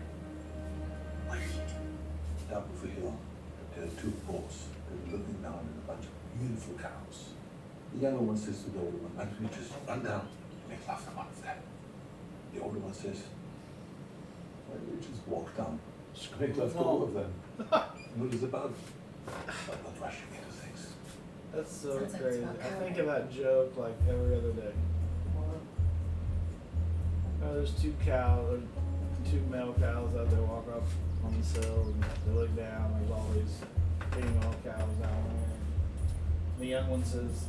Top of the hill, there are 2 bulls. They're looking down at a bunch of beautiful cows. The younger one says to the older one, "Why don't we just run down and make love to one of them?" The older one says, "Why don't we just walk down, just make love to all of them?" What is about it? I'm not rushing into things. That's so Sounds like it's crazy. about I think power. of that joke like every other day. There's 2 cows, or 2 male cows out there walk up on the sill and they look down, there's all these female cows down there. The young one says,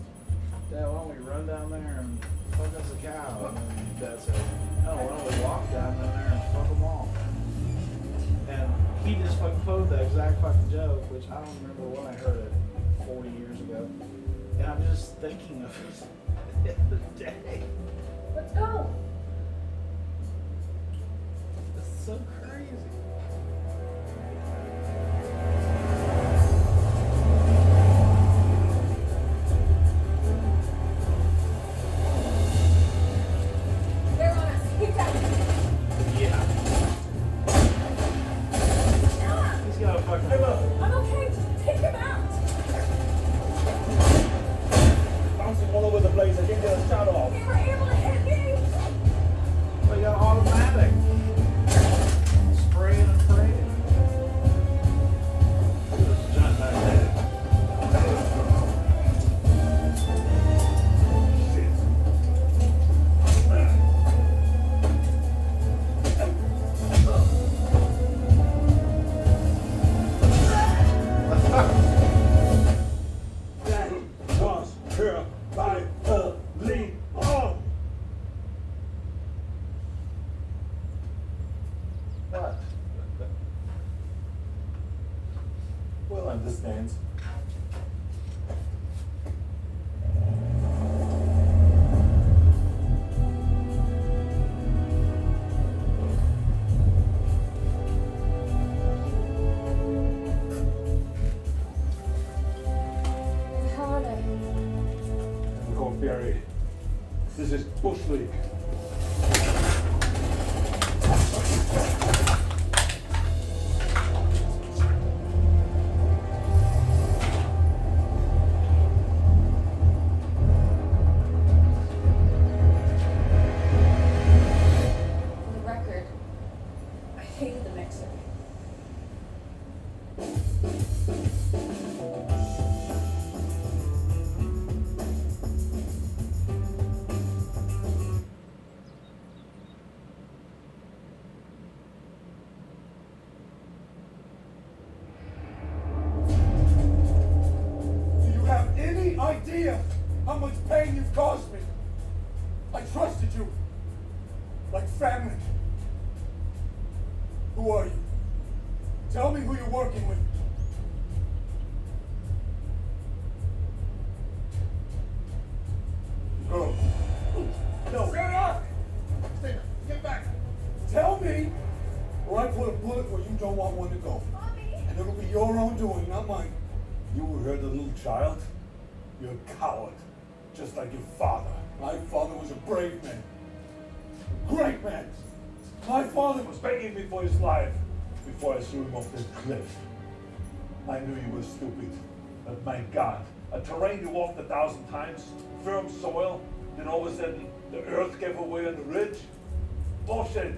"Dad, why don't we run down there and fuck us a cow?" And then Dad says, "No, why don't we walk down there and fuck them all?" And he just fucking posed that exact fucking joke, which I don't remember when I heard it 40 years ago. And I'm just thinking of it the other day. Let's go. It's so crazy. They're on us. Keep down. Yeah. He's got a fucking. I'm okay. Just take him out. Bouncing all over the place, I can't get a shot off. They were able to hit me. They got automatic. Spraying and praying. There's John back there. That was her by all lean on. What? Well, understands. How are they? We're going Barry. This is Bush League. For the record, I hated the mixer. idea how much pain you've caused me. I trusted you. Like family. Who are you? Tell me who you're working with. Go. No. Stand up! Stand up. Get back. Tell me, or I put a bullet where you don't want one to go. Mommy! And it'll be your own doing, not mine. You were here, the little child. You're a coward, just like your father. My father was a brave man. A great man. My father was begging me for his life before I threw him off this cliff. I knew you were stupid, but my God, a terrain you walked 1,000 times, firm soil, then all of a sudden the earth gave away on the ridge. Bullshit.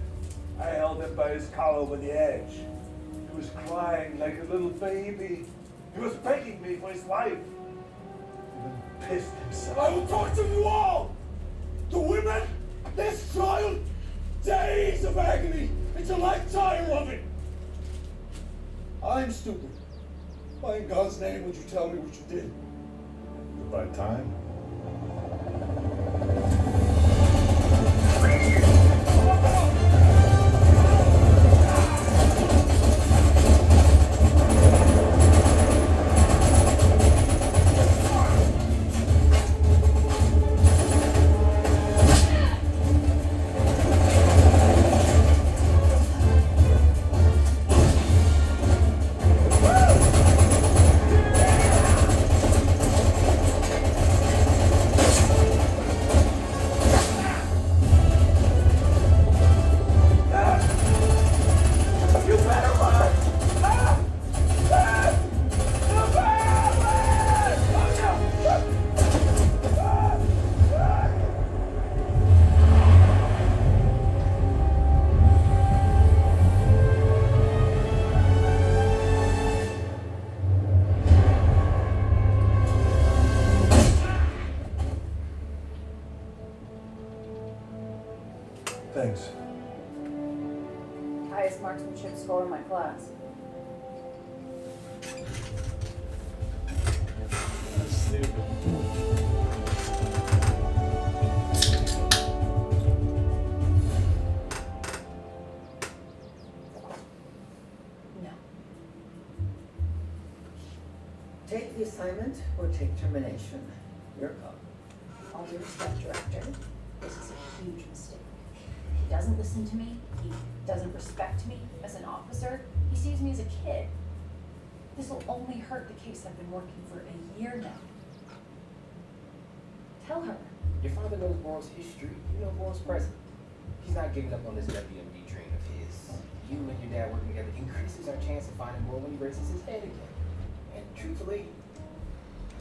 I held him by his collar over the edge. He was crying like a little baby. He was begging me for his life. He even pissed himself. I will torture you all! The women, this child, days of agony until I tire of it. I'm stupid. Why in God's name would you tell me what you did? The right time. Thanks. Highest marksmanship score in my class. That's stupid. No. Take the assignment or take termination. Your call. All due respect, Director, this is a huge mistake. He doesn't listen to me. He doesn't respect me as an officer. He sees me as a kid. This will only hurt the case I've been working for a year now. Tell her. Your father knows Bourne's history. You know Bourne's present. He's not giving up on this WMD dream of his. You and your dad working together increases our chance of finding more when he raises his head again. And truthfully,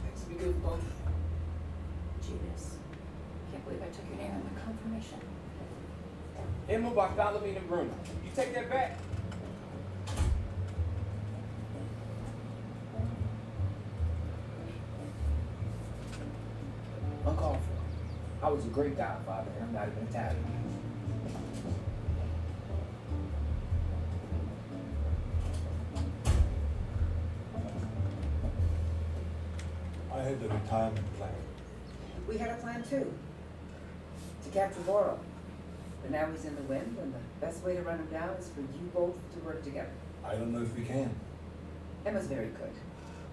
things will be good for both of you. Judas, can't believe I took your name on my confirmation. Emma Bartholomew and Bruno. You take that back? Uncalled for. I was a great godfather, and I'm not even Italian. I had a retirement plan. We had a plan too. To capture Boro. But now he's in the wind, and the best way to run him down is for you both to work together. I don't know if we can. Emma's very good.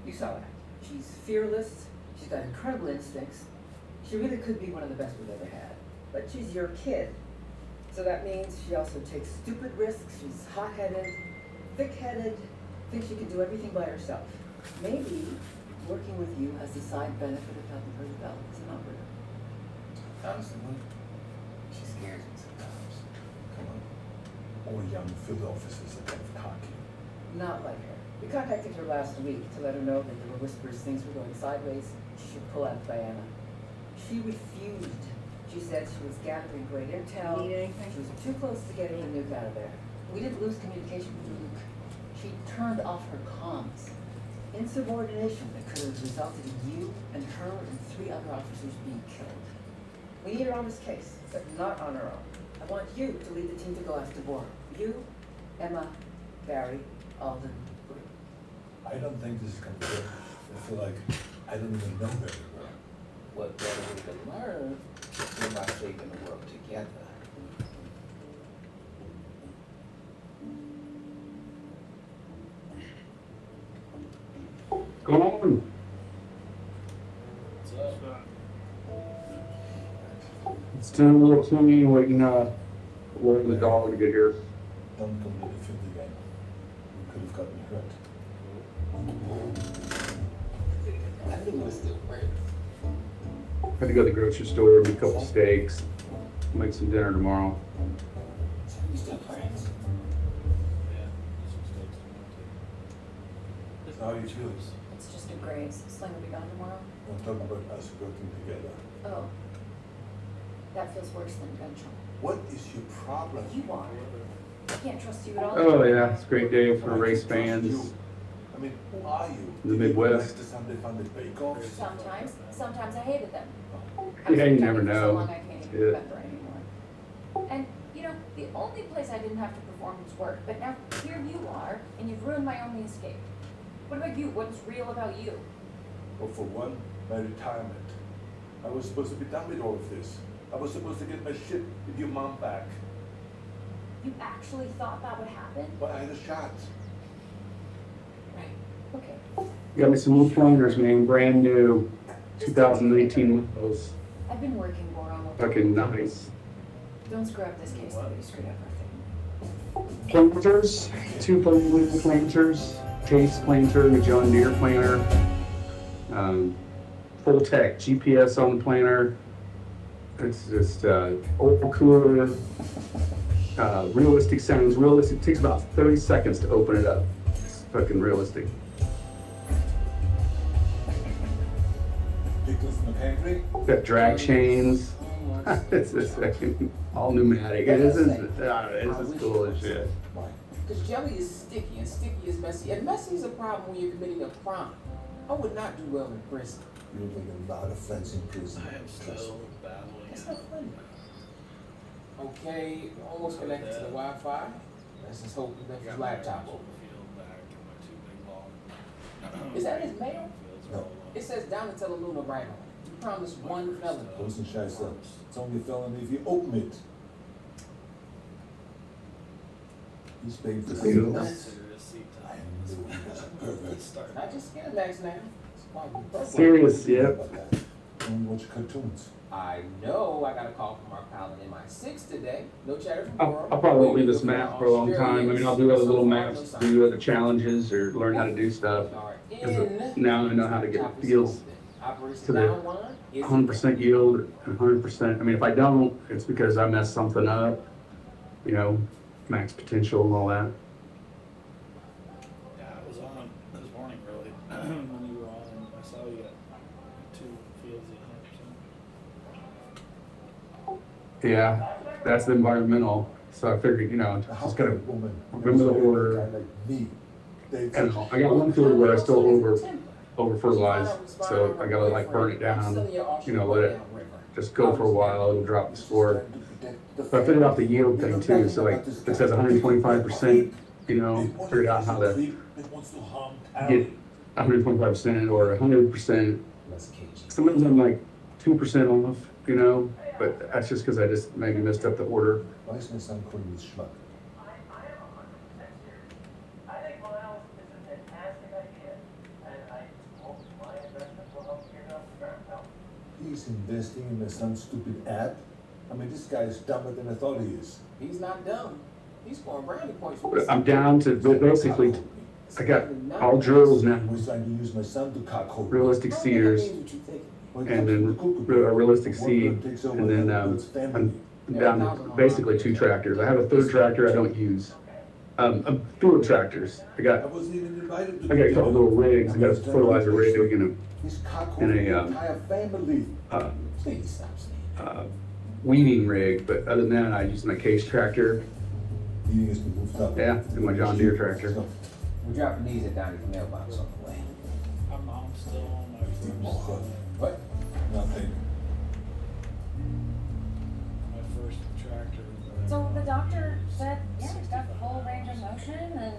You saw that. She's fearless. She's got incredible instincts. She really could be one of the best we've ever had. But she's your kid. So that means she also takes stupid risks. She's hot-headed, thick-headed, thinks she can do everything by herself. Maybe working with you has the side benefit of helping her develop as an operative. Honestly, she scares me sometimes. Come on. All young field officers are kind of cocky. Not like her. We contacted her last week to let her know that there were whispers things were going sideways. She should pull out of Diana. She refused. She said she was gathering great intel. Need anything? She was too close to getting the nuke out of there. We didn't lose communication with Luke. She turned off her comms. Insubordination that could have resulted in you and her and 3 other officers being killed. We need her on this case, but not on her own. I want you to lead the team to go after Boro. You, Emma, Barry, Alden, Bruno. I don't think this is going to work. I feel like I don't even know very well. what better way to learn than by saving the world together? Come on. It's 10:20, waiting, for the dog to get here. Don't come to the field again. You could have gotten hurt. Had to go to the grocery store, get a couple steaks, make some dinner tomorrow. You still friends? How are you feeling? It's just a graze. Sling will be gone tomorrow. I'm talking about us working together. Oh. That feels worse than gun trauma. What is your problem? You are. I can't trust you at all. Oh yeah, it's a great day for race fans I mean, who are you? in the Midwest. Like the Sunday Fun Bake-Offs? Sometimes I hated them. Yeah, you never So know. long I can't even Yeah. remember anymore. And, you know, the only place I didn't have to perform was work, but now here you are, and you've ruined my only escape. What about you? What's real about you? Well, for one, my retirement. I was supposed to be done with all of this. I was supposed to get my shit with your mom back. You actually thought that would happen? But I had a shot. Right. Okay. Got me some new planners, man, brand new, 2019 models. I've been working more on what. Fucking nice. Don't screw up this case, though. You screwed up everything. Planters, two planters, Chase planter and a John Deere planter. Full tech GPS on the planter. It's just oil cooler, realistic sounds, realistic. It takes about 30 seconds to open it up. It's fucking realistic. Pickles in the pantry? Got drag chains. It's just fucking all pneumatic. This is cool as shit. Because jelly is sticky and sticky is messy. And messy is a problem when you're committing a crime. I would not do well in prison. You'll make a lot of friends in prison. I am still battling. That's not funny. Okay, we're almost connected to the Wi-Fi. Let's just hope he left his laptop open. Is that his mail? No. It says down in Teleluna right on it. You promised one felony. Listen, Scheisse. It's only a felony if you open it. He's paying for You. things. I knew he was a pervert. Not just Skinamax now. It's called the purple. Serious, yeah. Don't watch cartoons. I know I got a call from our pal in MI6 today. No chatter from I probably won't leave this map for a long time. I mean, I'll do other little maps, do other challenges, or learn how to do stuff. Now I know how to get fields to the 100% yield, 100%. I mean, if I don't, it's because I messed something up, you know, max potential and all that. Yeah, I was on this morning really when you were on. I saw you got 2 fields at 100%. Yeah, that's the environmental. So I figured, you know, just gotta remember the order. And I got one field where I still over fertilize, so I gotta like burn it down, you know, let it just go for a while, it'll drop the score. But I figured out the yield thing too, so like it says 125%, you know, figured out how to get 125% or 100%. Sometimes I'm like 2% off, you know, but that's just because I just maybe messed up the order. Why is my son calling me schmuck? I think Miles is a fantastic idea, and I hope my investment will help you get off the ground now. He's investing in my son's stupid app. I mean, this guy is dumber than I thought he is. He's not dumb. He's scoring brownie points. I'm down to basically, I got all drills now. We're trying to use my son to cockhold. Realistic seeders, and then a realistic seed, and then I'm down to basically 2 tractors. I have a 3rd tractor I don't use. Field tractors. I got a couple little rigs. I got a fertilizer rig and a weeding rig, but other than that, I use my case tractor. Yeah, and my John Deere tractor. We're dropping these at Donnie's mailbox on the way. I'm still on my first. What? Nothing. My first tractor. So the doctor said, yeah, he's got full range of motion and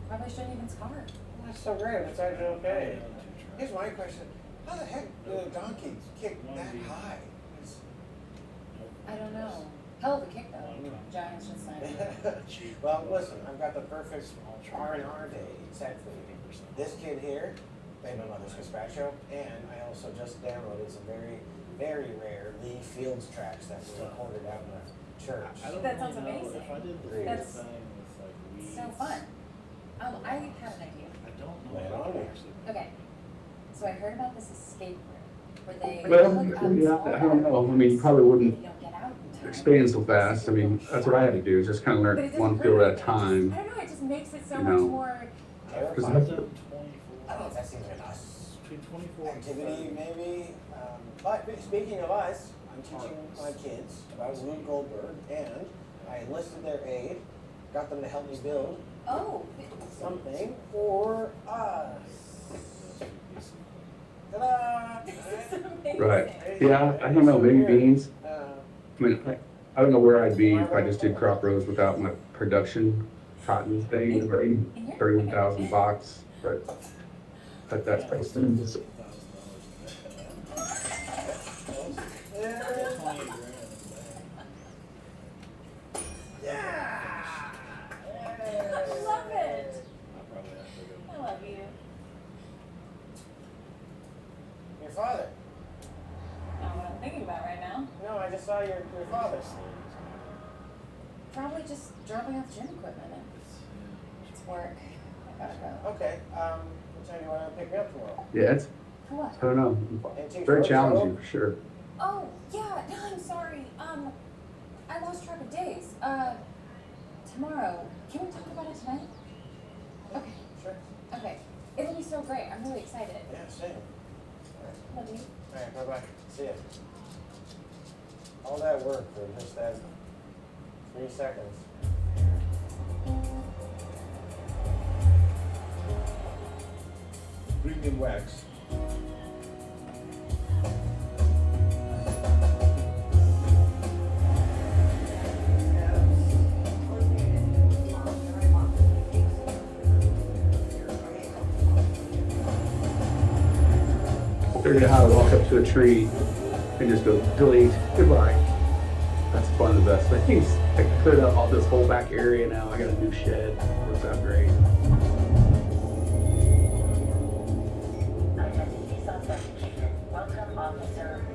probably shouldn't even start. That's so rare. That's actually okay. Here's my question. How the heck did a donkey kick that high? I don't know. Hell of a kick though. Giants just signed. Well, listen, I've got the perfect R&R day set for you. This kid here made my mother's gazpacho, and I also just downloaded some very, very rare Lee Fields tracks that were recorded out in the church. That sounds amazing. If I did the That's thing with like weeds. so fun. I have an idea. I don't know. Lay it on me. Okay. So I heard about this escape room where they Well, hook up yeah, I don't know. I mean, you probably wouldn't you don't get out in time. expand so fast. I mean, that's what I had to do, is just kind of But it learn doesn't one hurt field at a anything. time. I don't know, it just makes it so You much know. more. Because I that's don't know if that seems like us. Between 24 and Activity, maybe. But speaking of us, I'm teaching my kids about Rube Goldberg, and I enlisted their aid, got them to help me build Oh. something for us. Ta-da! This is amazing. Right. Yeah, I don't know, maybe beans. I mean, I don't know where I'd be if I just did crop rows without my production cotton thing, or 31,000 bucks, but that's basically. I love it. I love you. Your father. Not what I'm thinking about right now. No, I just saw your father. Probably just dropping off gym equipment. It's work. I gotta go. Okay, what time do you want to pick me up tomorrow? Yeah, it's, For what? I don't know, Antique very Roadshow? challenging for sure. Oh, yeah, no, I'm sorry. I lost track of days. Tomorrow. Can we talk about it tonight? Okay. Sure. Okay. It'll be so great. I'm really excited. Yeah, same. Love you. Alright, bye-bye. See ya. All that work for just that 3 seconds. Premium wax. I figured out how to walk up to a tree and just go delete, goodbye. That's one of the best things. I cleared up all this whole back area now. I got a new shed. Works out great. Welcome, Officer.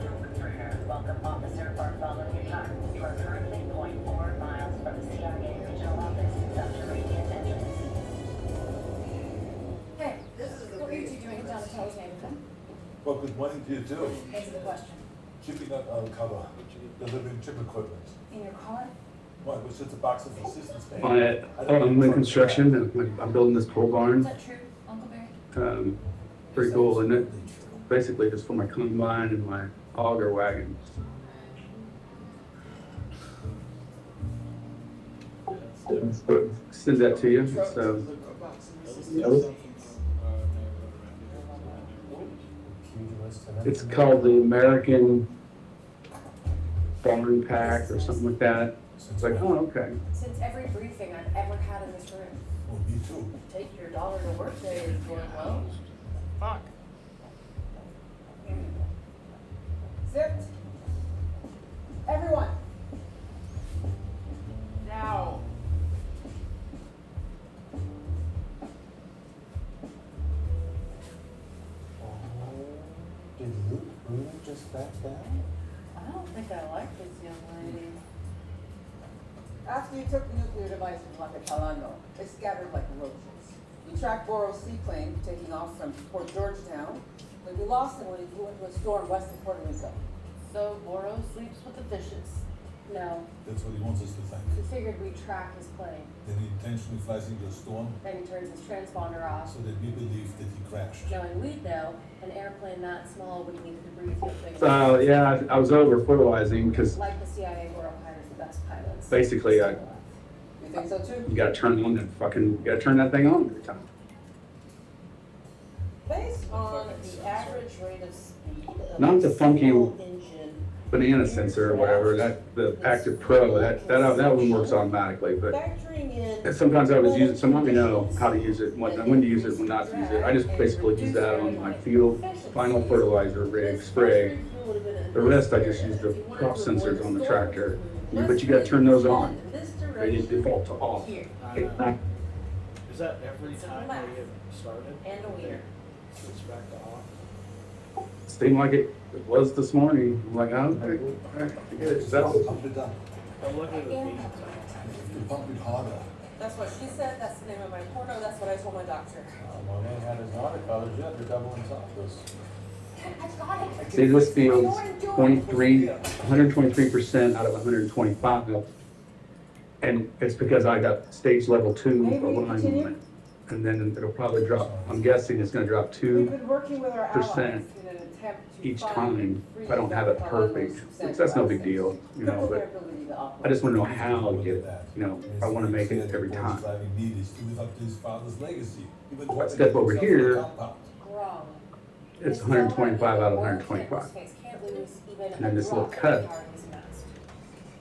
Welcome, Officer Bartholomew Time. You are currently 0.4 miles from the CIA regional office subterranean entrance. Hey, what were you two doing in Donatello's neighborhood? Well, good morning to you too. Answer the question. Keeping up our cover, delivering gym equipment. In your car? Well, it was just a box of assistance thing. I'm in construction. I'm building this pole Is barn. that true, Uncle Barry? Pretty cool, isn't it? Basically just for my combine and my auger wagon. So, send that to you. So, it's called the American Barn Pack or something like that. It's like, oh, okay. Since every briefing I've ever had in this room. Well, me too. Take your dollar to work day is going well. Fuck. Sit. Everyone. Now. Did Luke Bruno just back down? I don't think I like this young lady. After you took the nuclear device from Lacatallano, it scattered like roaches. You tracked Boro's seaplane taking off from Port Georgetown, but you lost him when he flew into a storm west of Puerto Rico. So Boro sleeps with the fishes. No, That's what he wants us to think. we figured we'd track his plane. Then he intentionally flies into a storm Then he turns his transponder off. so that we believe that he crashed. Knowing we'd know, an airplane that small wouldn't need the debris field thing. So, yeah, I was over fertilizing because Like the CIA, Boro hires the best pilots. basically You think so too? you gotta turn on that you gotta turn that thing on every time. Based on the average rate of speed of Not a the funky- single engine banana sensor or whatever, that, the Active Pro, that one works automatically, but Factoring in. sometimes I was using, some of me know how to use it, when to use it, when not to use it. I just basically use that on my field, final fertilizer rig spray. The rest, I just use the crop sensors on the tractor, but you gotta turn those on. They default to off. Is that every time they get started? And a wiener. Switch back to off? Seemed like it was this morning. I'm like, oh, okay, all right, forget it. Pump it up. But look at the beans. You pump it harder. That's what she said, that's the name of my porno, that's what I told my doctor. My man had his watercolors, you have to double and top this. I've got it. See, this field's 123% out of 125. And it's because I got stage level 2 alignment. And then it'll probably drop, I'm guessing it's gonna drop We've been working with our allies 2% in an attempt to each find time if I don't have it perfect. free That's no big deal, you know, cripple their but ability to operate. I just wanna know how to get it, you know, I wanna make it every time. Driving need is to live up to his father's legacy. Even If I step over here, Grown. it's 125 out of 125. Can't lose even And then a this little drop cut, of power in his mask.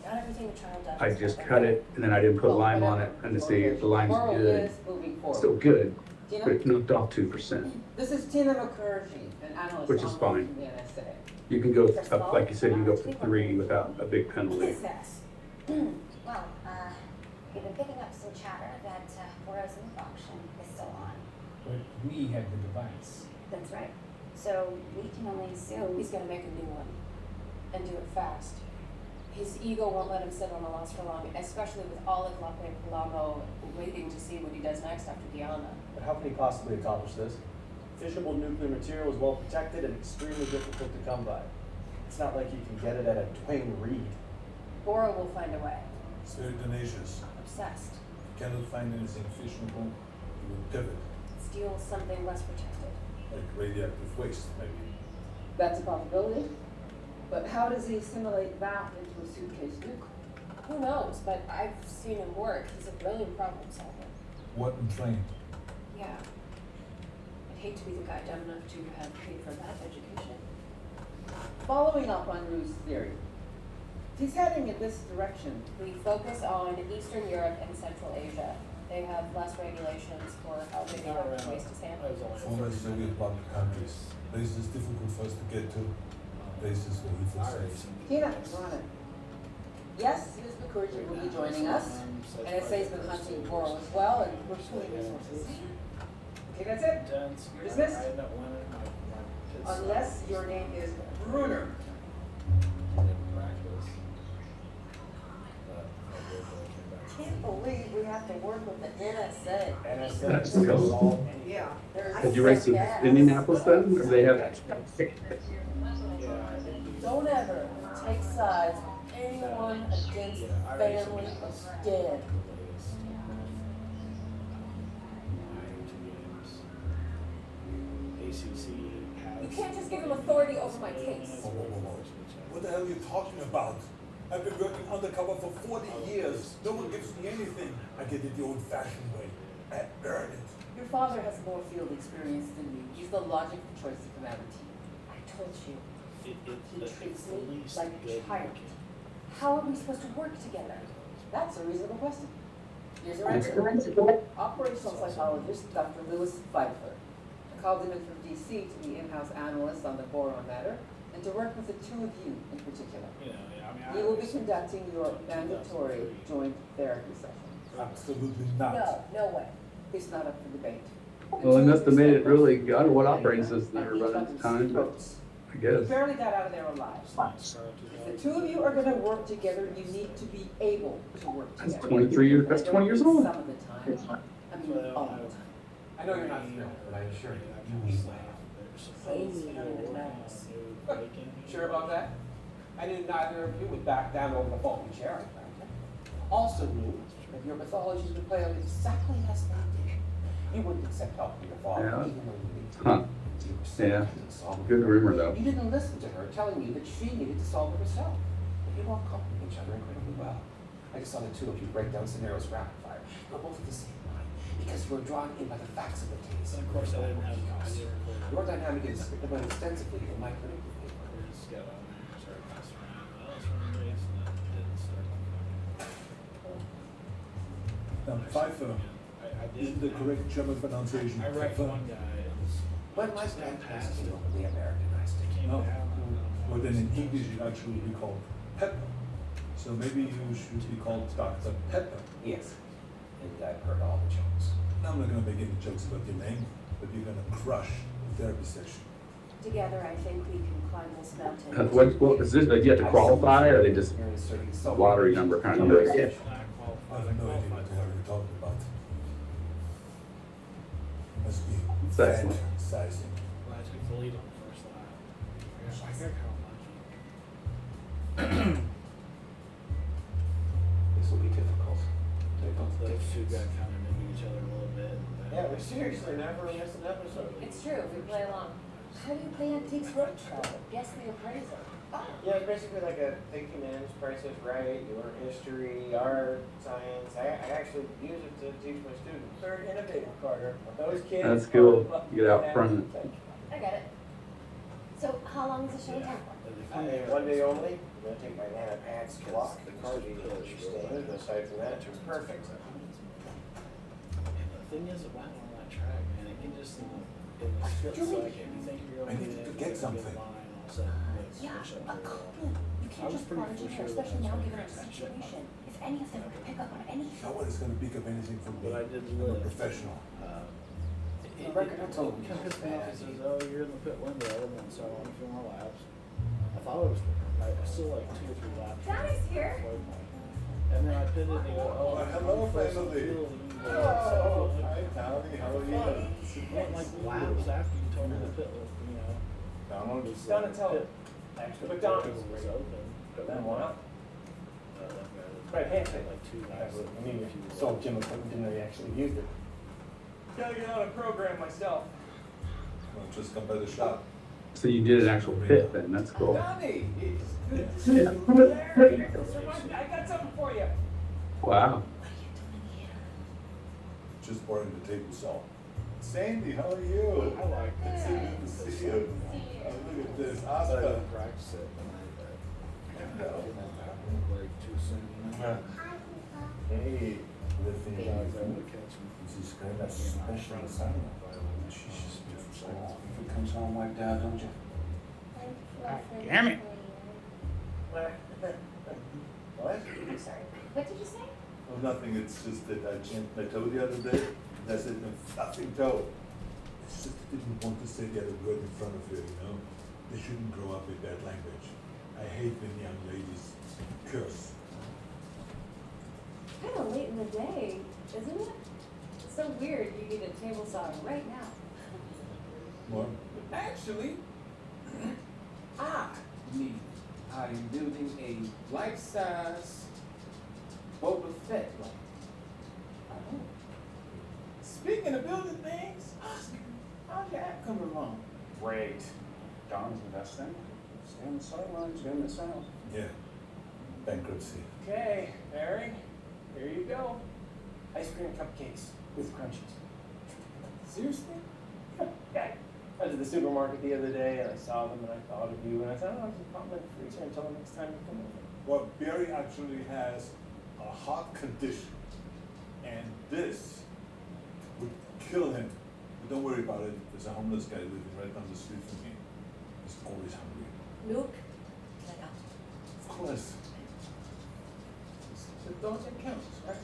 Not everything a child does. I just cut it and then I didn't put lime on it and to see if the lime's Moral good. is moving forward. Still good, Tina? but it knocked off 2%, This is Tina McCurgy, an analyst which is on fine. the NSA. You can go up, like you said, you can go up to 3 without a big penalty. Well, we've been picking up some chatter that Boro's Loop auction is still on. But we have the device. That's right. So we can only assume He's gonna make a new one and do it fast. His ego won't let him sit on a loss for long, especially with Oleg Lapalamo waiting to see what he does next after Diana. But how can he possibly accomplish this? Fissionable nuclear material is well protected and extremely difficult to come by. It's not like you can get it at a Dwayne Reed. Bora will find a way. It's very tenacious. Obsessed. If you cannot find anything fissionable, you will pivot, Steal something less protected. like radioactive waste, maybe. That's a possibility. But how does he assimilate that into a suitcase nuke? Who knows, but I've seen him work. He's a brilliant problem solver. What and trained? Yeah. I'd hate to be the guy dumb enough to have paid for that education. Following up on Rue's theory, he's heading in this direction. We focus on Eastern Europe and Central Asia. They have less regulations for how they want waste is handled. Former Soviet bloc countries, places difficult for us to get to, places where he feels safe. Tina, we're on it. Yes, Ms. McCurdy will be joining us. NSA's been hunting Boro as well, and we're pooling resources. Okay, that's it. Dismissed. Unless your name is Bruner. Can't believe we have to work with the NSA. That's cool. Yeah. Did you race in Indianapolis then, or they have? Don't ever take sides with anyone against family of dead. You can't just give him authority over my case. What the hell are you talking about? I've been working undercover for 40 years. No one gives me anything. I get it the old-fashioned way. I earn it. Your father has more field experience than you. He's the logical choice to come out of team. I told you, he treats the me least like a good child. How are we supposed to work together? That's a reasonable question. Here's your answer. Operational psychologist Dr. Lewis Pfeiffer. I called him in from DC to be in-house analyst on the boron matter and to work with the two of you in particular. He will be conducting your mandatory joint therapy session. Absolutely not. No, no way. It's not up for debate. Well, they must have made it really, I don't know what operating system they were running at the time, but I You guess. barely got out of there alive. If the two of you are going to work together, you need to be able to work together. That's 23 years, that's 20 years old. Some of the time. I mean, all the time. I know you're not thrilled, but I assure you, you mean well. Sure about that? I knew neither of you would back down over the faulty chair. Also knew that your mythologies would play out exactly as they did. You wouldn't accept help from your father, Yeah. even though you needed to. Huh. Yeah. Good rumor though. You didn't listen to her telling you that she needed to solve it herself. But you all complement each other incredibly well. I just saw the two of you break down scenarios rapid fire, but both at the same time, because you were drawn in by the facts of the case. And of course, I didn't have Your dynamic is written extensively in my predictive paper. Now, Pfeiffer isn't the correct German pronunciation. I read Pfeiffer. one guy. But my grandparents probably Americanized it. No. Well, then in English it actually would be called Pepper. So maybe you should be called Dr. Pepper. Yes. And I've heard all the jokes. Now I'm not going to make any jokes about your name, but you're going to crush the therapy session. Together, I think we can climb this mountain. What is this? Like you have to qualify, or are they just lottery number kind of thing? I have no idea what the hell you're talking about. Must be That's excellent. fantasizing. Well, I took the lead on the first lap. I got kind of lucky. This will be difficult. Those two got kind of into each other a little bit. Yeah, we seriously never missed an episode. It's true, we play along. How do you play Antiques Roadshow? Guess the appraiser. Yeah, it's basically like a think man's Price is Right, you learn history, art, science. I actually use it to teach my students. Third innovative, Carter. Those kids. That's cool. You get out front. I get it. So how long is the show time? One day only. I'm gonna take my Nana Pat's clock. The car details are stained. Aside from that, it's perfect. And the thing is about on that track, man, it can just in the split second, you think you're I going need to get something. Yeah, a couple. You can't just barge in here, especially now given our situation. If any of them were to pick up on anything. No one is going to pick up anything from me. But I did I'm a live. professional. The record I told him. He says, oh, you're in the pit window, and then so on a few more laps. I thought it was, I still like 2 or 3 laps. Daddy's here. And then I pitted and he goes, oh, hello, family. Hi, Tony, how are you? Went like laps after you told me the pit was, you know. Donald? was, Donatello. pit McDonald's. was open. But Then what? Right, handshake. Like 2 laps. I mean, sold Jim equipment, didn't know he actually used it. Gotta get on a program myself. Well, just come by the shop. So you did an actual pit then? That's cool. Donnie, it's good to see you. Larry, I got something for you. Wow. Just pouring the table salt. Sandy, how are you? I like it. It's good to see you. Oh, look at this. So I Oscar. didn't practice it, but like too soon. Hey, listen, Would catch me. This is kind of special assignment. She just be from school. If it comes home wiped out, don't you? Damn it. What? Sorry. What did you say? Oh, nothing. It's just that I changed my toe the other day. That's it, a fluffy toe. It's just I didn't want to say the other word in front of her, you know? They shouldn't grow up with bad language. I hate when young ladies curse. Kind of late in the day, isn't it? It's so weird you need a table saw right now. What? Actually, I'm building a life-size Boba Fett. Oh. Speaking of building things, Oscar, how'd that come along? Great. Don's investing. Stay on the sidelines, you're gonna miss out. Yeah. Bankruptcy. Okay, Harry, here you go. Ice cream cupcakes with crunchies. Seriously? Yeah. I was at the supermarket the other day and I saw them and I thought of you and I thought, oh, I'll just pop them in the freezer until the next time you come over. Well, Barry actually has a heart condition, and this would kill him. But don't worry about it. There's a homeless guy living right down the street from me. He's always hungry. Luke, can I go? Of course. So those are counts, right?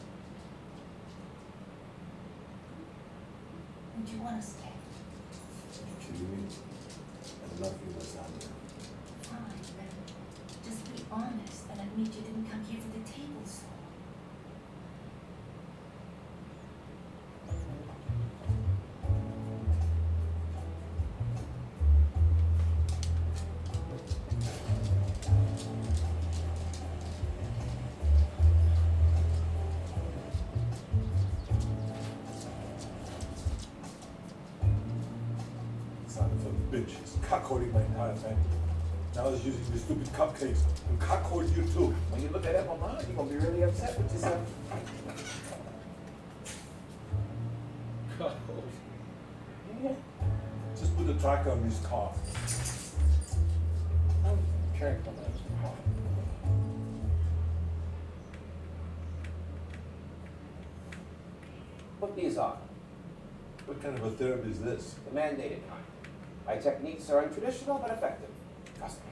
Would you want to stay? Are you kidding me? I love you, lasagna. Fine, then just be honest and admit you didn't come here for the table saw. Son of a bitch. He's cuckolding my entire family. Now he's using these stupid cupcakes to cuckold you too. When you look at that online, you're gonna be really upset with yourself. Yeah. Just put the tracker on his car. I'm careful, man. Put these on. What kind of a therapy is this? The mandated kind. My techniques are untraditional but effective. Trust me.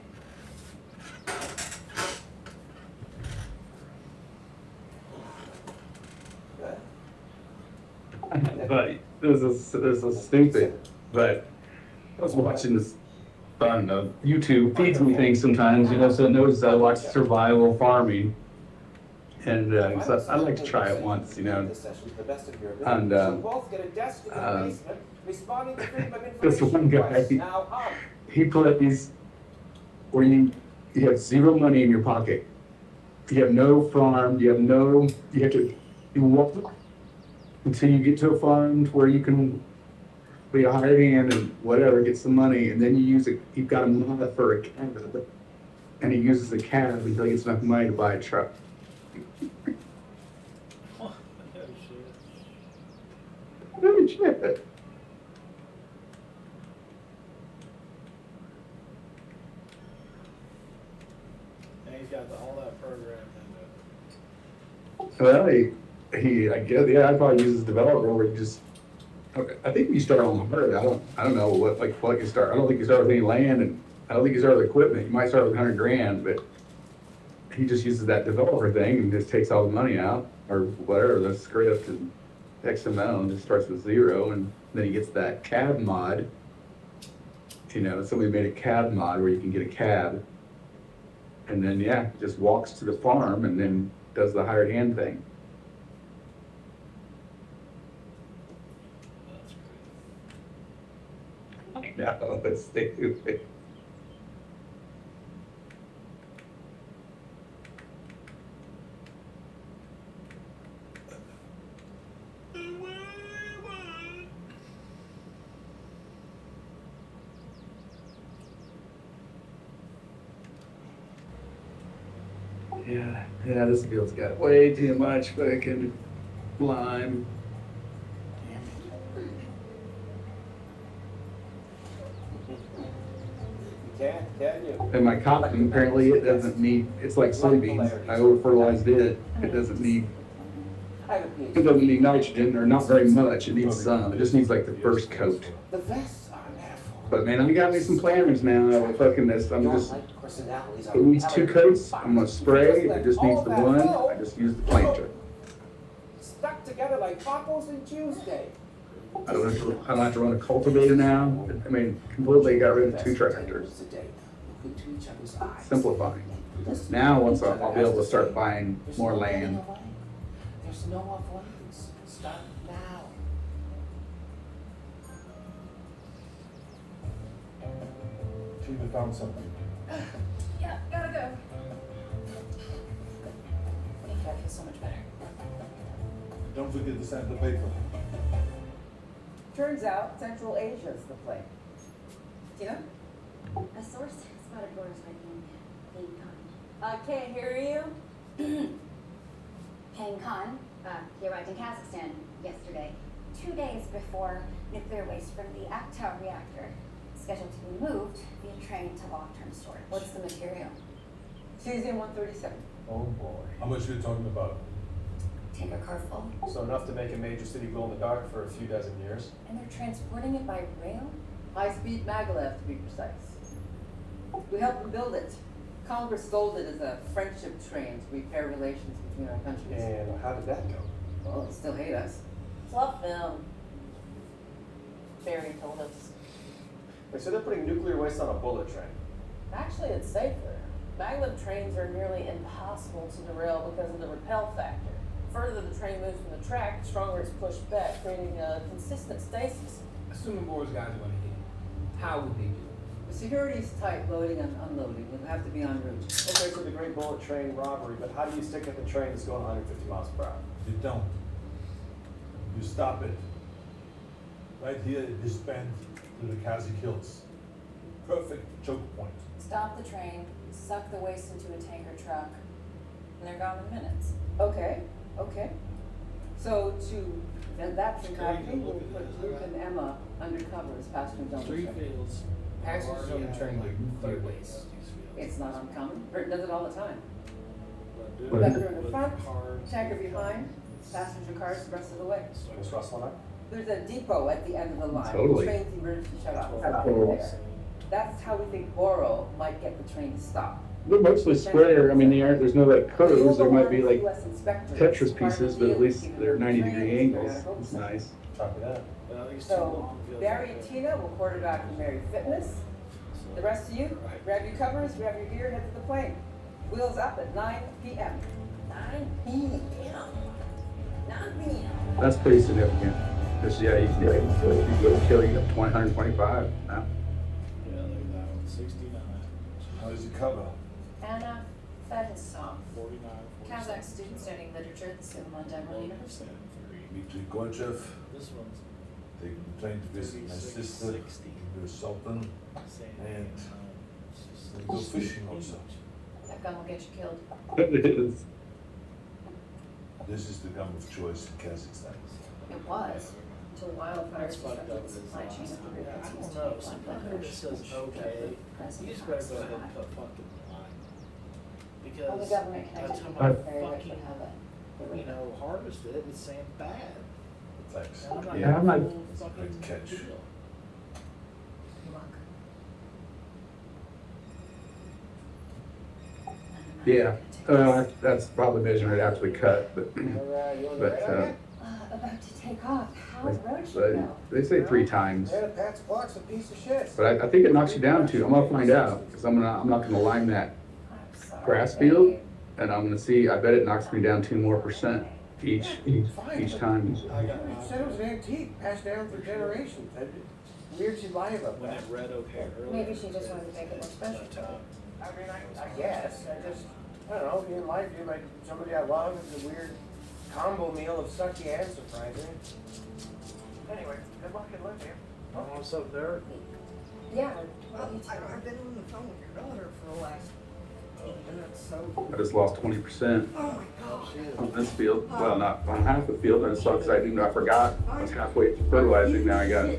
But this is stupid. But I was watching this, I don't know, YouTube feeds me things sometimes, you know, so it knows I watch survival farming. And so I like to try it once, you know. And this one guy, he plays where you have zero money in your pocket. You have no farm, you walk until you get to a farm where you can be a hired hand and whatever, get some money, and then you use it, you've got a mod for a cab, and he uses the cab until he gets enough money to buy a truck. Oh, shit. And he's got all that program Well, I guess, yeah, I'd probably use this developer where you just, okay, I think you start on the herd. I don't know what you start. I don't think you start with any land, and I don't think you start with equipment. You might start with 100 grand, but he just uses that developer thing and just takes all the money out or whatever, the script and XML, and just starts with zero, and then he gets that cab mod. You know, somebody made a cab mod where you can get a cab, and then yeah, just walks to the farm and then does the hired hand thing. No, it's stupid. Yeah, this field's got way too much fucking lime. Can you? And my cotton, apparently it doesn't need, it's like soybeans. I over-fertilized it. It doesn't need nitrogen, or not very much. It needs some. It just needs like the first coat. The vests are metaphor. But man, I got me some planters now. Fucking this, I'm just, it needs 2 coats. I'm gonna spray. It just needs the one. I just use the planter. Stuck together like Pacos and Tuesday. I don't have to run a cultivator now. I mean, completely got rid of 2 tractors. Simplifying. Now, once I'll be able to start buying more land. There's no off lanes. Start now. She even found something. Yeah, gotta go. Thank you, I feel so much better. Don't forget to send the paper. Turns out Central Asia's the play. Tina? A source spotted Boris Viking, Kane Khan. I can't hear you. Kane Khan, he arrived in Kazakhstan yesterday, 2 days before nuclear waste from the Aktau reactor, scheduled to be moved via train to long-term storage. What's the material? Cesium-137. Oh boy. How much are you talking about? Tanker car full. So enough to make a major city glow in the dark for a few dozen years. And they're transporting it by rail? High-speed maglev, to be precise. We helped them build it. Congress sold it as a friendship train to repair relations between our countries. And how did that go? Well, they still hate us. Love them. Barry told us. Wait, so they're putting nuclear waste on a bullet train? Actually, it's safer. Maglev trains are nearly impossible to derail because of the repel factor. The further the train moves from the track, the stronger it's pushed back, creating a consistent stasis. Assuming Boris guys want to get, how would they do it? The security's tight, loading and unloading. You'll have to be en route. Okay, so the great bullet train robbery, but how do you stick at the train that's going 150 miles per hour? You don't. You stop it. Right here at this bend through the Kazi Hills. Perfect choke point. Stop the train, suck the waste into a tanker truck, and they're gone in minutes. Okay, okay. So to prevent that from happening, we'll put Luke and Emma undercover as passengers on the train. fields. Passengers on the train like third waste. It's not uncommon. Bert does it all the time. What? Conductor in the front, tanker behind, passenger cars the rest of the way. What's rustling up? There's a depot at the end of the line. Totally. The train's emergency shuttle is Cool. there. That's how we think Borough might get the train to stop. They're mostly square. I mean, there's no like curves. There might be like US inspectors, Tetris pieces, but at least they're 90-degree trains, angles. It's nice. Copy that. Well, I think it's too So long. Feels Barry like and Tina will quarterback and Mary Fitness. The rest of you, grab your covers, grab your gear, head to the plane. Wheels up at 9 p.m. 9 p.m. 9 p.m. That's pretty significant. Because yeah, you go kill you up 125 now. Yeah, look at that one, 69, How does it cover? Anna Fedisov, 49, Kazakh student studying literature at the Silman Demerel University. 73. Dmitry Gorchev, This one's taking the train to visit my 36, sister, 60. the Sultan, Saying, and it's we go fishing also. That gun will get you killed. It is. This is the gum of choice in Kazakhstan. It was, until wildfires That's fucked disrupted up. the supply chain of the Yeah, I goods used don't to know. make Some blood people pressure. just says okay. You just better go ahead and put fucking line. Because Well, the government by the connected time people I very fucking, richly have it. harvest it, it's saying bad. Thanks. And I'm not Yeah, I'm not- full fucking Good catch. deal. Yeah. That's probably measuring it after we cut, but About to take off. How's road trip but go? they say 3 times. Yeah, Pat's block's a piece of shit. But I think it knocks you down too. I'm gonna find out because I'm not gonna line that I'm sorry, grass babe. field, and I'm gonna see. I bet it knocks me down 2 more % each time. You said it was an antique, passed down for generations. Weird you lie about When that. it red okay earlier. Maybe she just wanted to make it more special. I mean, I guess, I don't know, in life, you're like, somebody I love is a weird combo meal of sucky and surprising. Anyway, good luck in Libya. Oh, I'm so dirty. Yeah. Well, I've been on the phone with your daughter for the last 8 minutes, so. I just lost 20% Oh my God. on this field. Well, not on half the field. I saw because I forgot. I was halfway through fertilizing. Now I got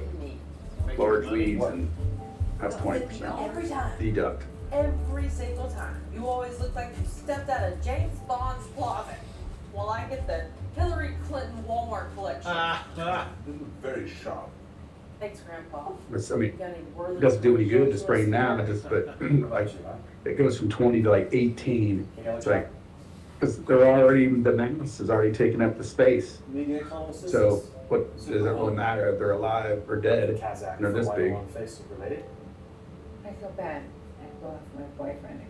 large weeds, and that's 20% Every time. deduct. Every single time. You always look like you stepped out of James Bond's closet. While I get the Hillary Clinton Walmart collection. This is very sharp. Thanks, Grandpa. It's, I mean, You got any word it doesn't do any good to of spray now. But like, it goes from 20 to like 18. It's like, because they're already, the mass is already taking up the space. So what does it really matter if they're alive or dead? Kazakh And they're this for big. white on face related. I feel bad. I blew off my boyfriend again.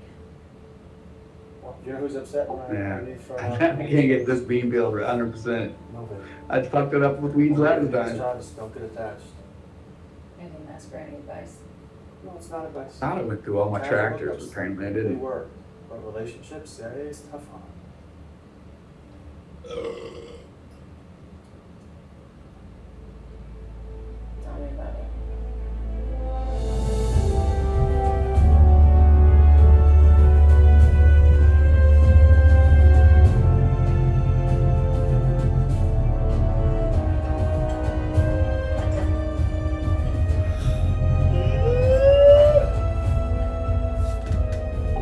Well, you know who's upset when Yeah, I leave for I can't get this beam build 100%. Nobody. I fucked it up with weeds last time. Travis, don't get attached. I didn't ask for any advice. No, it's not advice. I thought I went through all my Casual tractors hookups, with train man, They didn't. work, but relationships, that is tough on 'em. Tell me about it.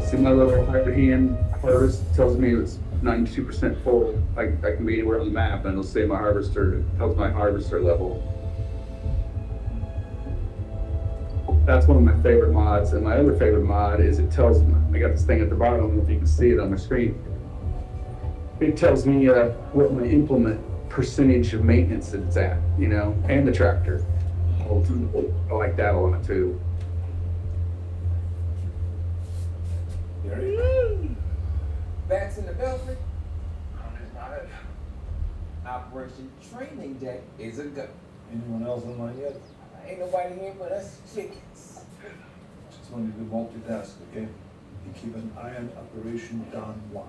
See my little right hand harvest tells me it's 92% full. I can be anywhere on the map and it'll say my harvester, it tells my harvester level. That's one of my favorite mods. And my other favorite mod is it tells me, I got this thing at the bottom, I don't know if you can see it on my screen. It tells me what my implement percentage of maintenance it's at, you know, and the tractor. I like that a lot too. Back's in the belfry. Operation Training Day is a go. Anyone else on line yet? Ain't nobody here but us chickens. Just want you to multitask, okay? You keep an eye on Operation Don Juan.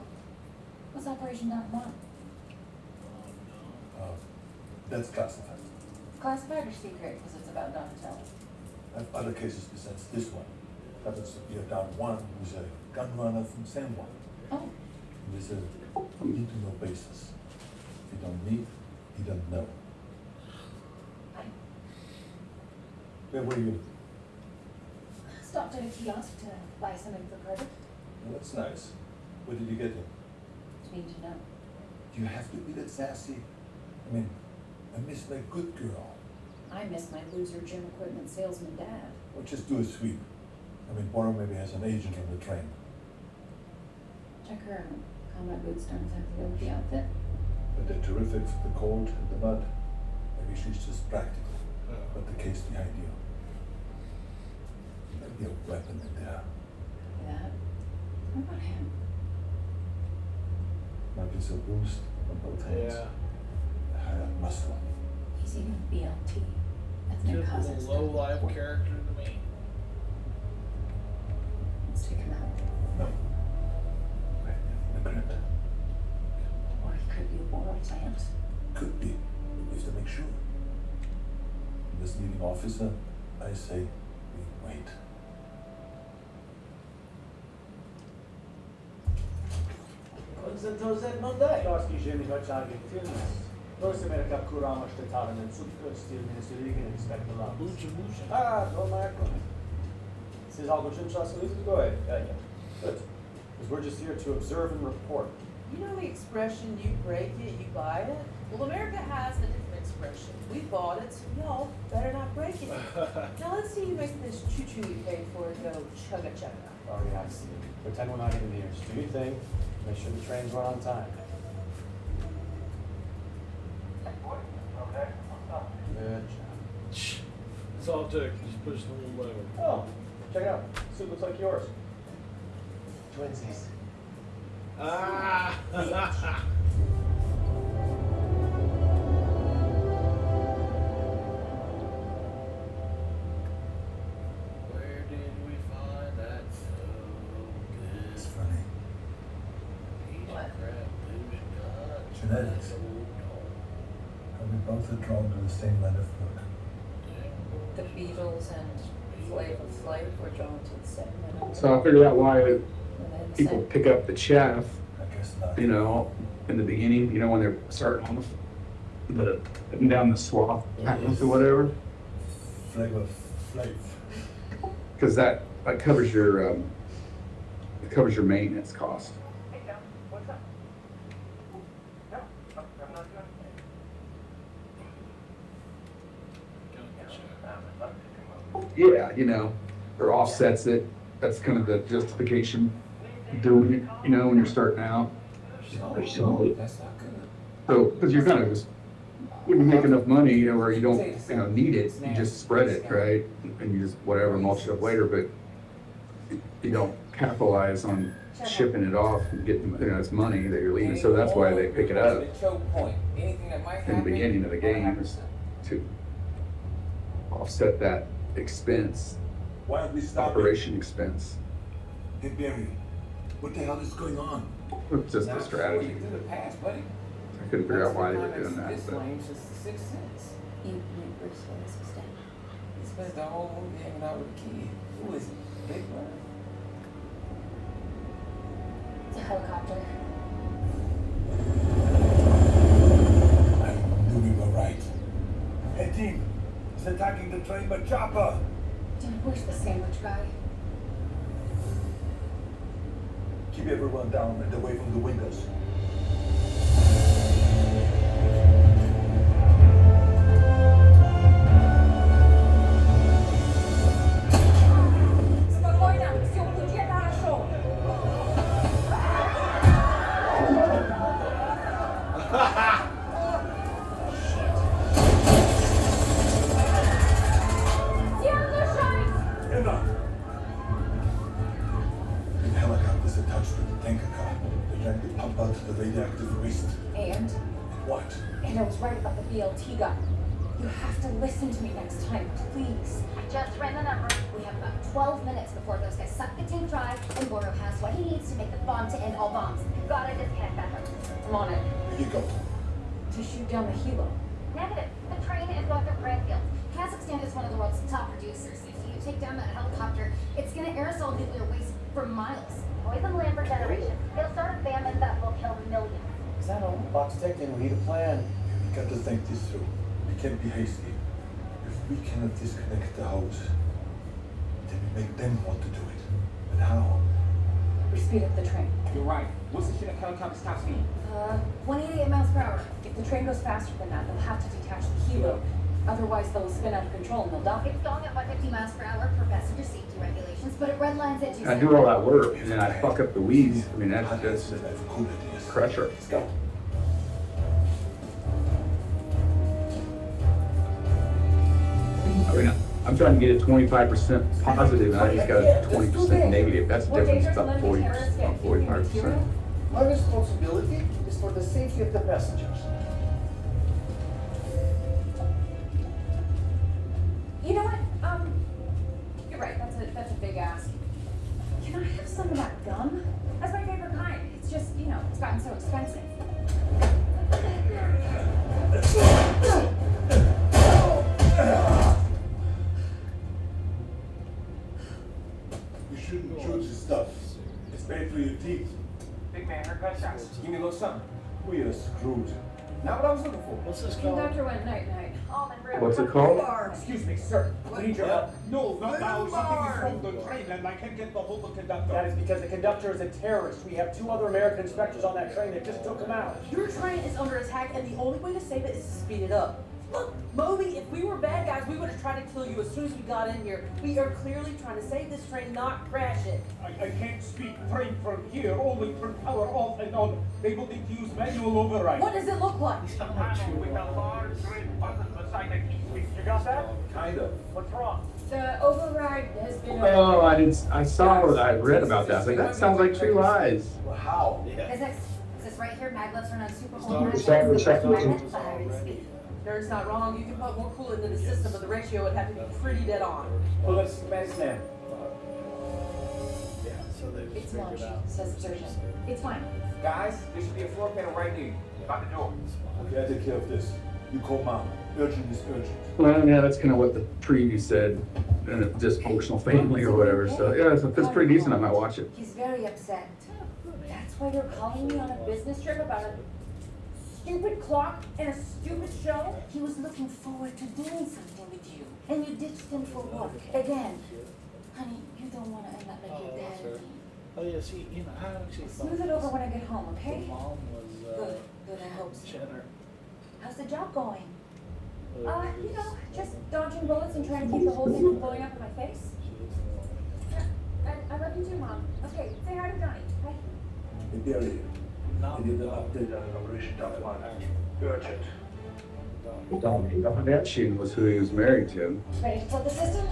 What's Operation Don Juan? That's classified. Classified or secret, because it's about Donatello. I have other cases besides this one. Happens to be a Don Juan who's a gun runner from San Juan. Oh. This is a need to know basis. If you don't need, you don't know. Where were you? Stopped at a kiosk to buy something for Carter. Well, that's nice. Where did you get him? It's mean to know. Do you have to be that sassy? I mean, I miss my good girl. I miss my loser gym equipment salesman dad. Or just do a sweep. I mean, Boro maybe has an agent on the train. Check her out. Combat boots don't have to go with the outfit. But they're terrific for the cold and the mud. Maybe she's just practical. But the case behind you. Maybe a weapon in there. That. What about him? Might be a boost on both hands. Yeah. Higher muscle. He's even a BLT. That's my Typical cousin's low life character to me. Let's take him out. No. Immigrant. Or he could be a war plant. Could be. But we have to make sure. This leading officer, I say, we wait. Ciarski žemi hačági filmes. Prosim je kap kurama štetaren en stil ministerigen inspektor don't mind. Siz algo čim času go ahead. Yeah. Good. Because we're just here to observe and report. You know the expression, you break it, you buy it? Well, America has a different expression. We bought it, so y'all better not break it. Now let's see you make this choo-choo we paid for go chugga-chugga. Oh yeah, I see. Pretend we're not even here. Just do your thing. Make sure the trains run on time. Good job. That's all it took. Just push the little lever. Oh, check it out. Suit looks like yours. Twinsies. Ah! Where did we find that so good? It's funny. What? Genetics. And we both are drawn to the same line of work. The Beatles and Flavor Flav were drawn to the same middle. So I figured out why Were they the people same? pick up the chaff, I guess not. you know, in the beginning, you know, when they're starting on the putting down the swath patterns or whatever, Flavor Flav. because that covers your maintenance cost. Hey, Tom, what's up? No, I'm not doing Yeah, you know, or offsets it. That's kind of the justification of doing it, you know, when you're starting out. That's not good. So, because you're kind of just, when you make enough money, you know, or you don't, you know, need it, you just spread it, right? And you just whatever, mulch it up later, but you don't capitalize on shipping it off and getting, you know, it's money that you're leaving. So that's why they pick it up The choke point. Anything that might in the happen. beginning of the game is to offset that expense, Why are we stopping? operation expense. Hey Barry, what the hell is going on? It's just a Now, strategy. before you do the pass, buddy. I couldn't figure out why they were doing that, This but lane's just 6 cents. You knew Bruce Willis was dead. He spends the whole movie hanging out with a kid. Who is he? Big Brother? It's a helicopter. I knew we were right. Hey team, he's attacking the train by chopper. Dude, where's the sandwich guy? Keep everyone down and away from the windows. Spokojna, все будет хорошо. Emma! The helicopters attached to the tanker car. They drank the pump out the radioactive waste. And What? I was right about the BLT gun. You have to listen to me next time, please. I just ran the numbers. We have about 12 minutes before those guys suck the tank dry, and Boro has what he needs to make the bomb to end all bombs. Gotta disconnect that hook. I'm on it. There you go. To shoot down the helo. Negative. The train is going through Cranfield. Kazakhstan is one of the world's top producers. If you take down that helicopter, it's gonna aerosol nuclear waste for miles. Poison land for generations. It'll start a famine that will kill millions. Is that all? Box ticking, we need a plan. We got to think this through. We can't be hasty. If we cannot disconnect the hose, then we make them want to do it. But how? We speed up the train. You're right. What's the shit at helicopter's top speed? 188 miles per hour. If the train goes faster than that, they'll have to detach the kilo. Otherwise, they'll spin out of control and they'll die. It's going at 150 miles per hour per passenger safety regulations, but it redlines at 270. I do all that work and then I fuck up the weeds. I mean, that's just crusher. Let's go. I mean, I'm trying to get it 25% positive and I just got it 20% negative. That's the difference, about 45%. My responsibility is for the safety of the passengers. You know what? You're right. That's a big ask. Can I have some of that gum? That's my favorite kind. It's just, it's gotten so expensive. You shouldn't chew this stuff. It's bad for your teeth. Big man, her gunshots. Give me a little something. We are screwed. Not what I was looking for. What's this Your doctor went night-night. Almond River. What's it called? Excuse me, sir. We need your help. No, not now. Something is wrong with the train and I can't get the hold of the conductor. That is because the conductor is a terrorist. We have 2 other American inspectors on that train that just took him out. Your train is under attack, and the only way to save it is to speed it up. Look, Moby, if we were bad guys, we would have tried to kill you as soon as we got in here. We are clearly trying to save this train, not crash it. I can't speak train from here, only from power off and on. They will need to use manual override. What does it look like? With a large red button beside the key. You got that? Kind of. What's wrong? The override has been. Oh, I saw I read about that. I was like, that sounds like True Lies. How? Is this right here? Maglevs run on super Start cold with that, with that. magnets, the higher the speed. Nerd's not wrong. You can put more coolant into the system, but the ratio would have to be pretty dead on. Well, let's schematics now. Yeah, so they've It's figured launched, out. says it's urgent. It's fine. Guys, there should be a floor panel right here. By the door. Okay, I take care of this. You call mom. Urgent is urgent. Well, yeah, that's kind of what the preview said. In a dysfunctional family or whatever. So yeah, if it's pretty decent, I might watch it. He's very upset. That's why you're calling me on a business trip about a stupid clock and a stupid show? He was looking forward to doing something with you. And you ditched him for work. Again. Honey, you don't want to end up like your dad again. Oh yeah, see, I actually thought Smooth it over when I get home, the okay? mom was Good, I hope so. Jenner. How's the job going? Just dodging bullets and trying to keep the whole thing from blowing up in my face. Yeah, I love you too, Mom. Okay, say hi to Johnny. Bye. Hey, Barry. I need an update on Operation Top One. Urgent. That shooting was who he was married to. Ready to flood the system?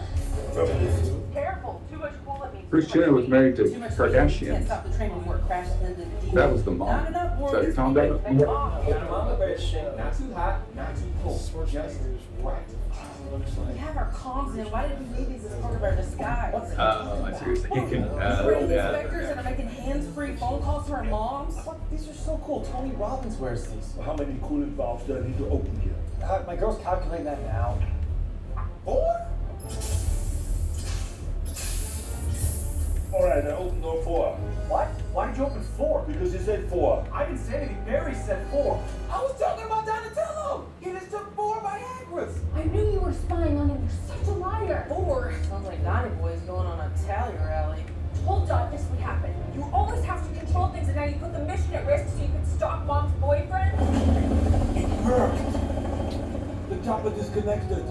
Careful, too much coolant means Bruce Jenner was married to Too much pressure. You can't Kardashian. stop the train before it crashes into the deep. That was the mom. Not enough Is more. that your Tom David? Mama bear shit. Not too hot, not too cold. Just right. We have our comms in. Why did we need these as part of our disguise? I see what you're saying. We're the Yeah. inspectors that are making hands-free phone calls to our moms. What? These are so cool. Tony Robbins wears these. How many coolant valves do I need to open here? My girl's calculating that now. 4? All right, I opened door 4. What? Why did you open 4? Because you said 4. I didn't say anything. Barry said 4. I was talking about Donatello. He just took 4 Viagra's. I knew you were spying on him. You're such a liar. 4? Sounds like Donny Boy's going on a tally rally. Told John this would happen. You always have to control things, and now you put the mission at risk so you can stop Mom's boyfriend? It worked. The chopper disconnected.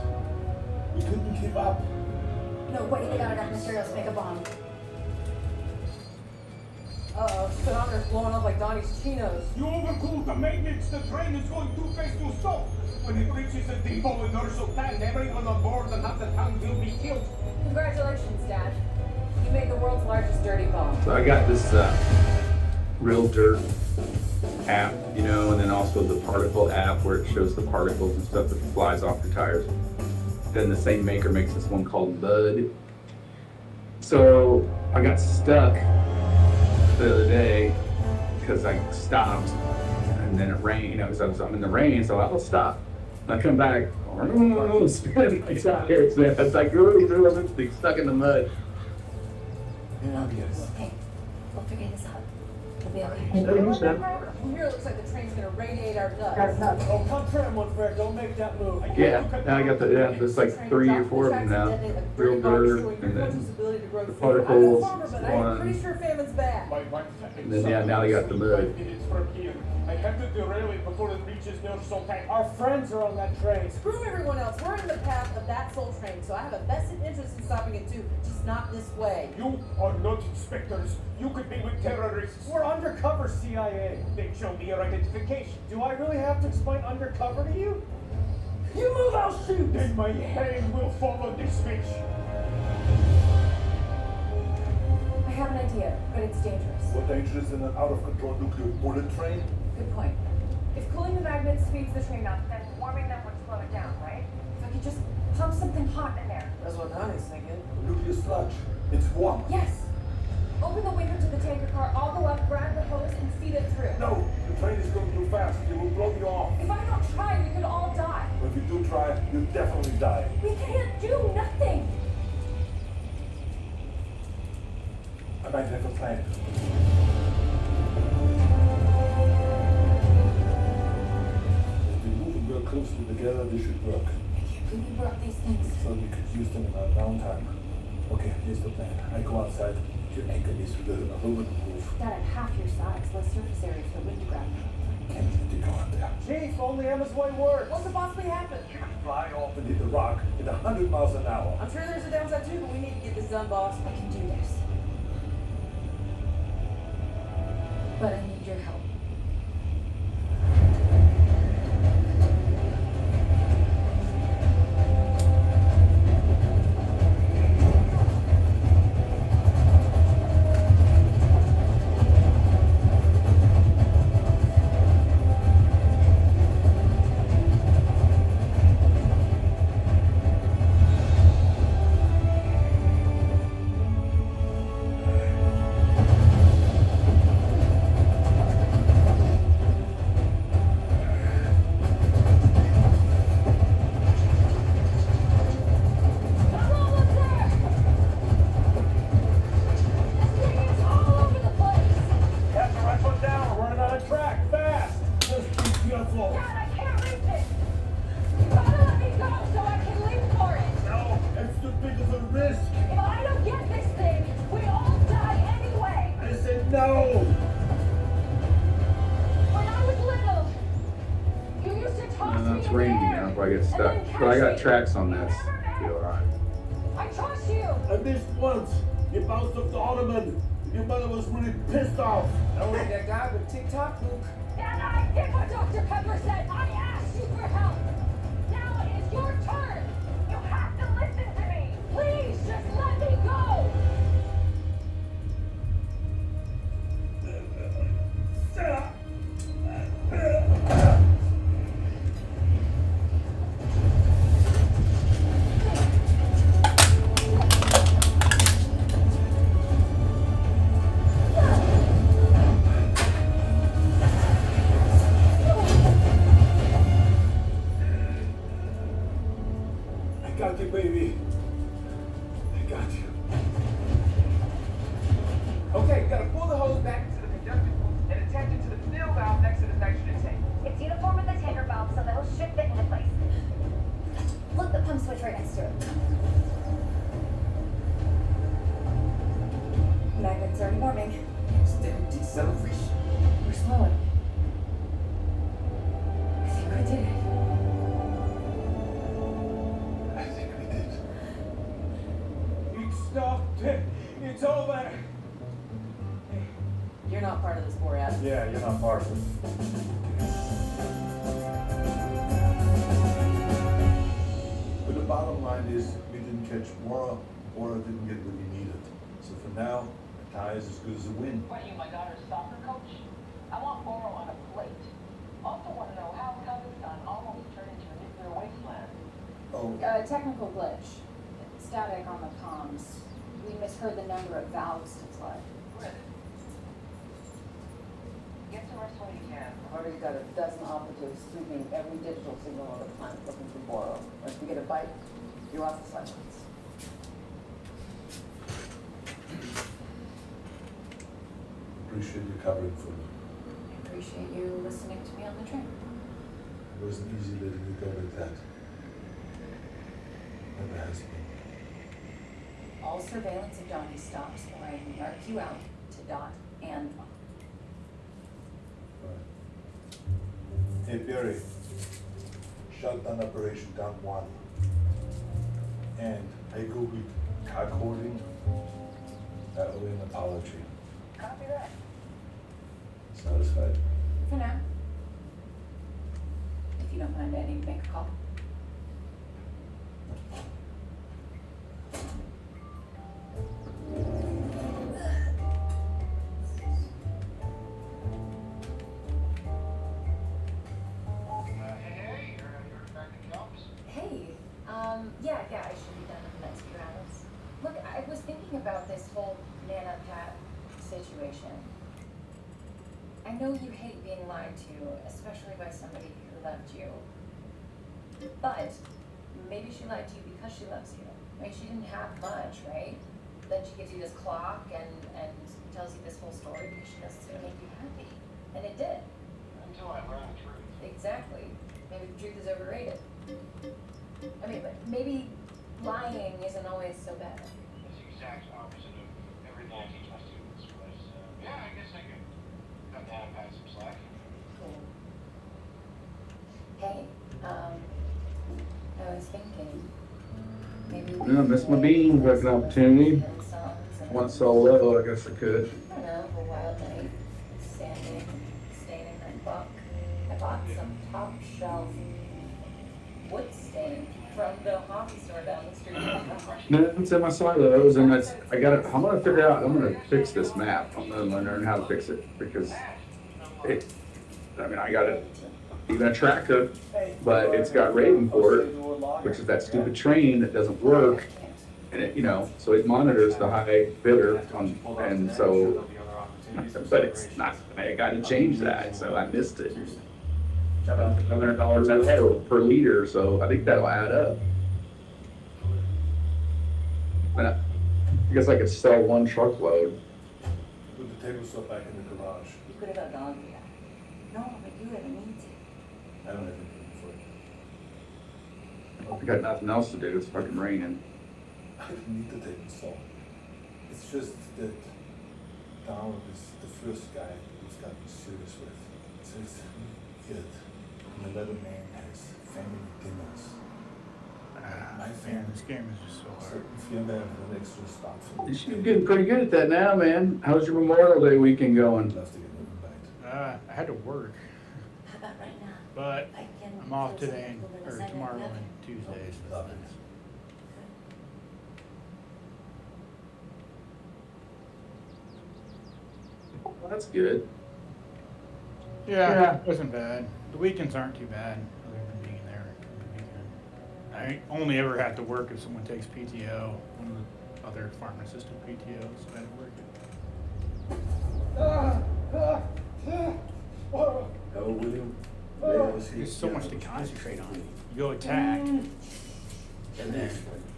We couldn't keep up. No way they got enough materials to make a bomb. Uh-oh, speedometer's blowing up like Donnie's chinos. You overcooled the maintenance. The train is going too fast to stop. When it reaches a depot in Ursultan, everyone on board and half the town will be killed. Congratulations, Dad. You made the world's largest dirty bomb. So I got this Real Dirt app, and then also the particle app where it shows the particles and stuff that flies off your tires. Then the same maker makes this one called Bud. So I got stuck the other day because I stopped and then it rained, because I'm in the rain, so I'll stop. And I come back, spinning my tires, man. It's like really stuck in the mud. Hey, we'll figure this out. We'll be okay. From here, it looks like the train's gonna radiate our guts. Oh, come trim one, Fred. Don't make that move. Yeah, now I got there's like 3 or 4 of them now. Real sugar, destroying your and country's then ability to grow the food. I'm a particles, farmer, but I'm pretty one, sure famine's bad. and then yeah, now they got the mud. From here. I have to derail it before it reaches Nur Sultan. Our friends are on that train. Screw everyone else. We're in the path of that soul train, so I have a vested interest in stopping it too. Just not this way. You are not inspectors. You could be with terrorists. We're undercover CIA. They show me your identification. Do I really have to explain undercover to you? You move, I'll shoot. Then my hand will follow this bitch. I have an idea, but it's dangerous. What dangerous in an out-of-control nuclear bullet train? Good point. If cooling the magnets speeds the train up, then warming them would slow it down, right? If I could just pump something hot in there. That's what Donnie's thinking. Nuclear sludge. It's warm. Yes! Open the window to the tanker car, I'll go up, grab the hose, and feed it through. No, the train is going too fast. It will blow you off. If I don't try, we could all die. If you do try, you'll definitely die. We can't do nothing! I might have a plan. If we move and work closely together, this should work. We brought these things. So we could use them in our downtime. Okay, here's the plan. I go outside, you anchor these with an aluminum roof. Dad, at half your size, less surface area for the wind to grab. Can't let you go out there. Chief, only Emma's way works. What could possibly happen? You can fly off and hit the rock at 100 miles an hour. I'm sure there's a downside too, but we need to get this done, boss. I can do this. But I need your help. But I got tracks on this. Be alright. I trust you! I missed once. You bounced off the ottoman. Your mother was really pissed off. I was that guy with TikTok, Luke. And I did what Dr. Pepper said. I asked you for help. Now it is your turn. You have to listen to me. Please, just let me go. I got you, baby. I got you. Okay, gotta pull the hose back To the conductor and attach it to the fill valve next to the nitrogen tank. It's uniform with the tanker valve, so that'll should fit into place. Look, the pump switch right next to it. Magnets are warming. Step deceleration. We're slowing. I think we did it. I think we did. It stopped. It's over. You're not part of this, Boreas. Yeah, you're not part of it. But the bottom line is, we didn't catch Bora. Bora didn't get what he needed. So for now, the tie is as good as a win. What are you, my daughter's soccer coach? I want Boro on a plate. Also want to know how Kazakhstan almost turned into a nuclear wasteland. Oh, Technical glitch. Static on the comms. We misheard the number of valves to flood. Really? Get to rest when you can. I've already got a dozen operatives sweeping every digital signal on the planet looking for Boro. Once we get a bite, you're off the sidelines. appreciate you covering for me. I appreciate you listening to me on the train. It wasn't easy letting you go like that. Never has been. all surveillance of Johnny stops, or I mark you out to dot and line. Hey Barry, shut down Operation Down 1. And I go with cockholding. I owe an apology. Copy that. Satisfied? For now. If you don't mind, I need to make a call. Hey, yeah, I should be done in the next few hours. Look, I was thinking about this whole Nana Pat situation. I know you hate being lied to, especially by somebody who loved you. But maybe she lied to you because she loves you. I mean, she didn't have much, right? Then she gives you this clock and tells you this whole story because she knows it's gonna make you happy. And it did. Until I learn the truth. Exactly. Maybe the truth is overrated. I mean, but maybe lying isn't always so bad. It's the exact opposite of everything I teach my students. But yeah, I guess I could cut down and pass some slack. Cool. Hey, I was thinking, maybe we Yeah, miss my beans, like an opportunity. Went solo, I guess I could. I don't know, a wild night, staying in my book. I bought some top shelf wood stain from the hobby store down the street. No, it's in my silos, and I'm gonna figure out, I'm gonna fix this map. I'm gonna learn how to fix it, because I got it, even a tractor, but it's got Ravenport, which is that stupid train that doesn't work. And it, so it monitors the high bidder and so, but it's not, I gotta change that, so I missed it. $100 a head per liter, so I think that'll add up. And I guess I could sell one truckload. Put the table saw back in the garage. You could have gone for that. No, but you didn't need to. I don't have anything for it. I got nothing else to do, it's fucking raining. I didn't need the table saw. It's just that Donald is the first guy who's got me serious with. So it's good. And the little man has family dinners. My family. This game is just so So hard. if you're there for an extra stop for me. You're getting pretty good at that now, man. How's your Memorial Day weekend going? Love to get moving back. I had to work, How about right now? but I can I'm off close today it, we're or gonna sign tomorrow it up. and Tuesday. So Love it. Well, that's good. Yeah, it wasn't bad. The weekends aren't too bad, other than being there every weekend. I only ever have to work if someone takes PTO, one of the other farm assistant PTOs, so I had to work it. Hello, William. There's so much to concentrate on. You go attack, and then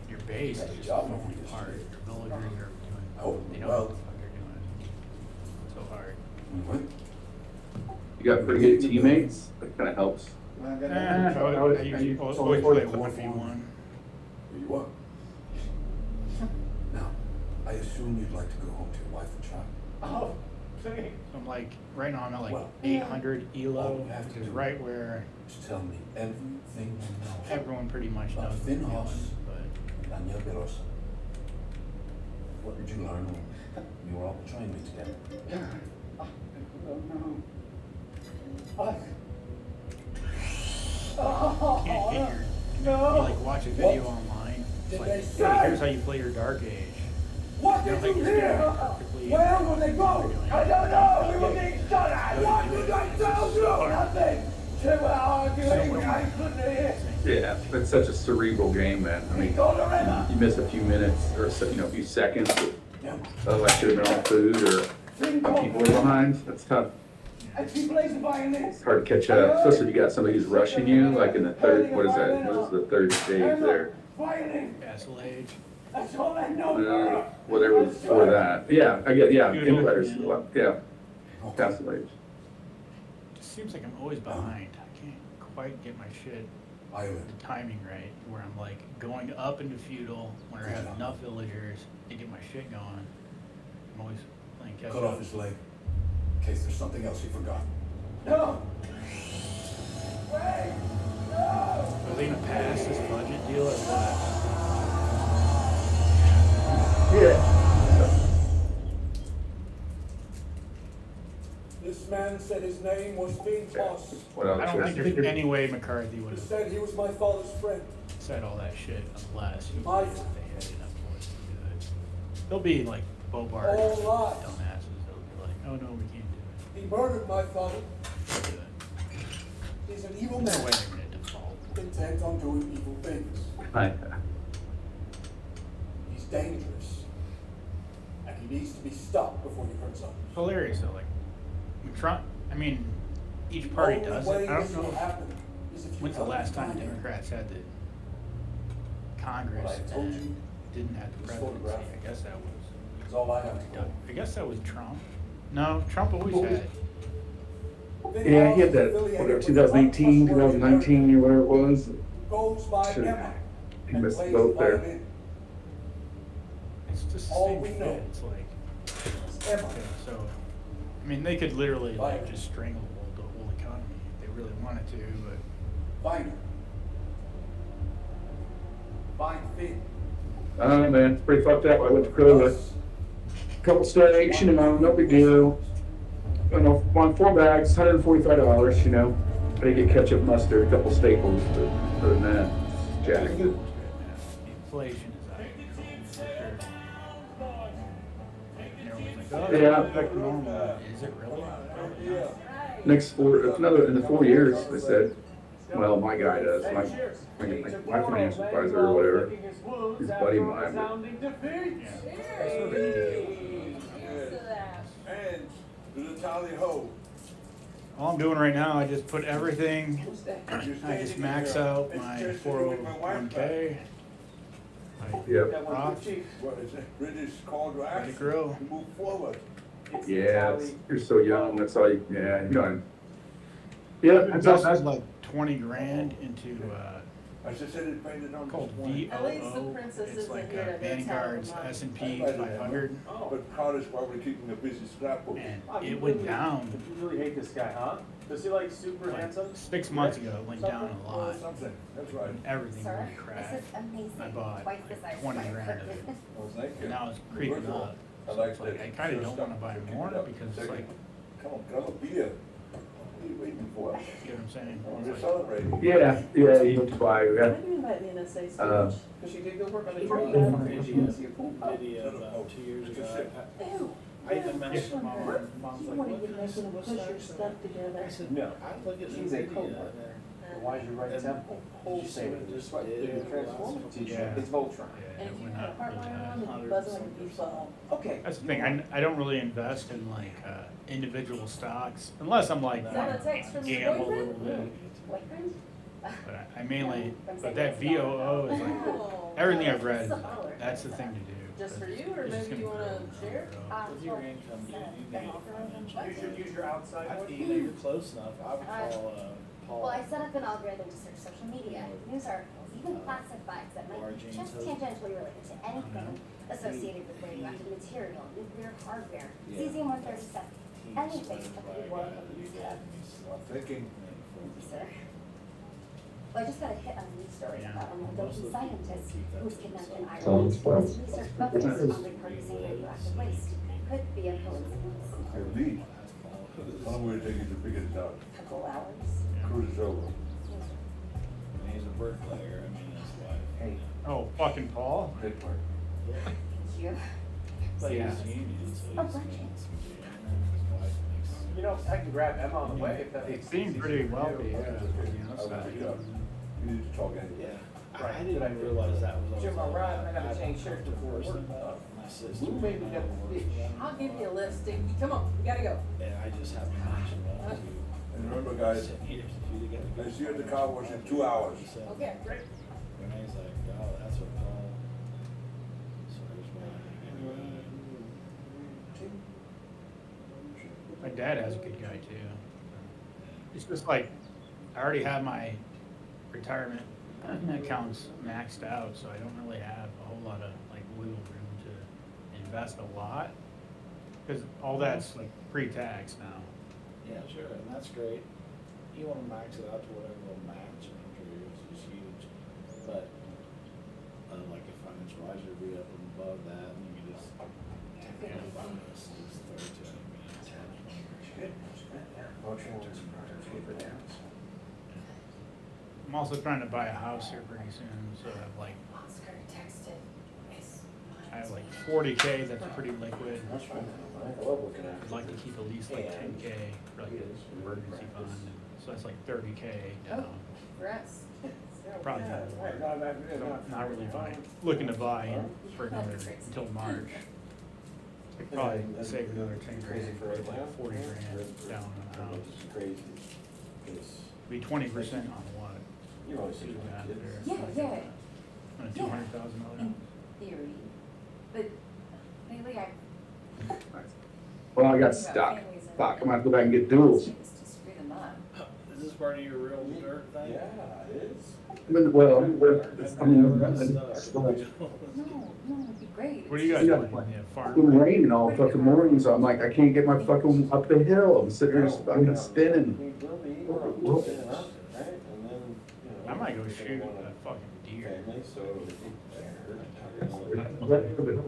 your base is just falling apart. The villagers are doing, they know what the fuck they're doing. So hard. You got pretty good teammates? That kinda helps. I usually always play 1v1. You are. Now, I assume you'd like to go home to your wife and child. Oh, please. I'm like, right now I'm at like 800 elo, which is right where Just tell me everything you know. everyone pretty much knows. About Thin what we're House doing, and Daniel Berosa. What did you learn when you were all patrolling me together? but can't get you like watch a video online. It's like, hey, here's how you play your Dark Age. What You know, did you like, hear? perfectly- Where will they go? I don't know. We were being shot at. What did I tell you? Nothing. They were arguing. I couldn't hear. Yeah, it's such a cerebral game, man. I mean, you miss a few minutes or a few seconds. Oh, I should have been on food or people are behind. That's tough. I keep laserfying this. It's hard to catch up, especially if you got somebody who's rushing you, like in the third, what is that? What is the third stage there? Fighting. Castle Age. That's all I know. Whatever before that. Yeah, Empires, yeah. Castle Age. It just seems like I'm always behind. I can't quite get my shit Island. the timing right, where I'm like going up into feudal, where I have enough villagers to get my shit going. I'm always playing catch Cut up. off his leg, in case there's something else he forgot. No! Are they gonna pass this budget deal or what? Yeah. This man said his name was Fiend Boss. I don't think there's any way McCarthy would He have said he was my father's friend. said all that shit unless he My- knew that they had enough voice to do it. They'll be like Bobart All lies. dumbasses. They'll be like, oh no, we can't do He murdered my father. it. They'll do it. He's an evil No man, way they're gonna default. intent on doing evil things. He's dangerous. And he needs to be stopped before he hurts others. Hilarious though, like when Trump. I mean, each party The only does way it. I this don't will know. happen is if you When's the help last me time find her. Democrats had the Congress What I told and you, didn't have the this presidency? photograph I guess that was. It's all I have to I guess that was Trump. No, Trump always had. Yeah, he had that, whatever, 2018, 2019, or whatever it was. Goes by Should've- Emma. He and missed the plays boat there. violin. It's just the All same we shit. know. It's like. It's Emma. Okay, so, I mean, they could literally like Fire. just stranglehold the whole economy if they really wanted to, but Find her. Find Finn. I don't know, man, it's pretty fucked up. I went to Kroger, couple steaks, you know, no big deal. You know, on 4 bags, $145, you know. I did get ketchup, mustard, a couple staples, but other than that, jack. the inflation is out of control for sure. And everyone's like, oh, Yeah. it's back to normal. Is it really? Probably not. Next 4, in the 4 years, they said, well, my guy does, my financial advisor or whatever, his buddy of mine. And to the tally ho. All I'm doing right now, I just put everything, I just max out my 401k. Yep. What is it? British call to action. grow. To move forward. Yeah, you're so young, that's all you, yeah, you're young. Yeah, I that's all, invested like 20 grand into, I just said it painted on called this one. At least the VOO. princess It's isn't like here to go Vanguard's tell them. S&P Right, 500. But Carter's probably keeping a busy scrapbook. And Wow, you it went really- down You really hate this guy, huh? Does he like super like handsome? 6 months ago. It went down a lot. Something, that's right. And everything Sir, went crap. this is amazing. I bought Twice the like size 20 of my grand of it. apartment. Well, thank you. And now it's creeping First of all, up. I So like it's like, that I kind of sure don't want to stuff. buy Keep it more up. because it's Take like, it. Come on, grab a beer. What are you waiting for? you know what I'm saying? We're It's like, celebrating. yeah, you have to buy, Why yeah. do you invite me in SA speech? Because she did go work on the Oh, Video about 2 years ago. Ew. I even mentioned my Wonder. mom's You like, wanna what get kind of making them what's push that? your stuff together. I said, No. I look at the She's a video co-worker. there. Why is your right And temple pulsating? she Just just like did the it Transformer last t-shirt. Yeah. It's Voltron. Yeah, And it if you went had a up heart really line on, bad. you'd be buzzing like a bee ball. Okay. That's the thing. I don't really invest in like individual stocks unless I'm like Is that a text from your gamble a little boyfriend? bit. Boyfriend? But I mainly, but that VOO is like Oh. everything I've read. That's the thing to do. Just for you, or It's just maybe you gonna wanna grow, share? grow. With your income, dude, you need You should use your outside I voice. think you're close enough. I would call Paul. Well, I set up an algorithm to search social media, news articles, even classifieds that might be just tangentially related to anything associated with radioactive material, nuclear hardware, cesium-137, anything that could be warped and used up. I'm thinking. Thank you, sir. Well, I just got a hit on a news story about an Andokan scientist who was kidnapped in Ireland. His research focused on repurposing radioactive waste. Could be a coincidence. I leave. How long will it take you to figure this out? Couple hours. Cruise is over. He's a bricklayer. I mean, that's why. Hey, Oh, fucking Paul. Good part. Thank you. Yeah. Oh, budget. you know, I can grab Emma on the way if that It makes seemed pretty wealthy, yeah. I will pick it up. You need to talk anyway. Yeah. I didn't even realize that was. Jim, I'm riding, I gotta change shirts before First work. thing about my sister. Blue baby got the fish. I'll give you a list, Stinky. Come on, we gotta go. And I just happened to mention that. And remember, guys, If you get I see you at the car wash in 2 hours. Okay, great. Renee's like, oh, that's what Paul. So here's My dad has a good guy too. It's just like I already have my retirement accounts maxed out, so I don't really have a whole lot of like wiggle room to invest a lot. Cause all that's like pre-tax now. Yeah, sure, and that's great. You wanna max it out to whatever will match, I'm sure yours is huge. But, like a financial advisor would be up and above that, and you can just take it out of this, just throw it to them. I'm also trying to buy a house here pretty soon, so I have like, Oscar texted. I have like 40K that's pretty liquid. I'd like to keep at least like 10K for like an emergency fund, so that's like 30K down. Congrats. Probably not really buying, looking to buy in for another, until March. I'd probably save another 10 grand, for like 40 grand down on the house. Be 20% on what? You're always Do that there. Yeah, yeah. On a $200,000 house. In theory. But lately I Well, I got stuck. Fuck, I'm gonna have to go back and get duels. to screw them up. Is this part of your real dirt thing? Yeah, it is. I mean, well, I mean, No, it'd be great. What do you guys Yeah. doing? Yeah, farm? It's been raining all fucking morning, so I'm like, I can't get my fucking up the hill. I'm sitting here, I'm spinning. We will be, we're spinning up, right? And then, you know. I might go shoot a fucking deer. Family, so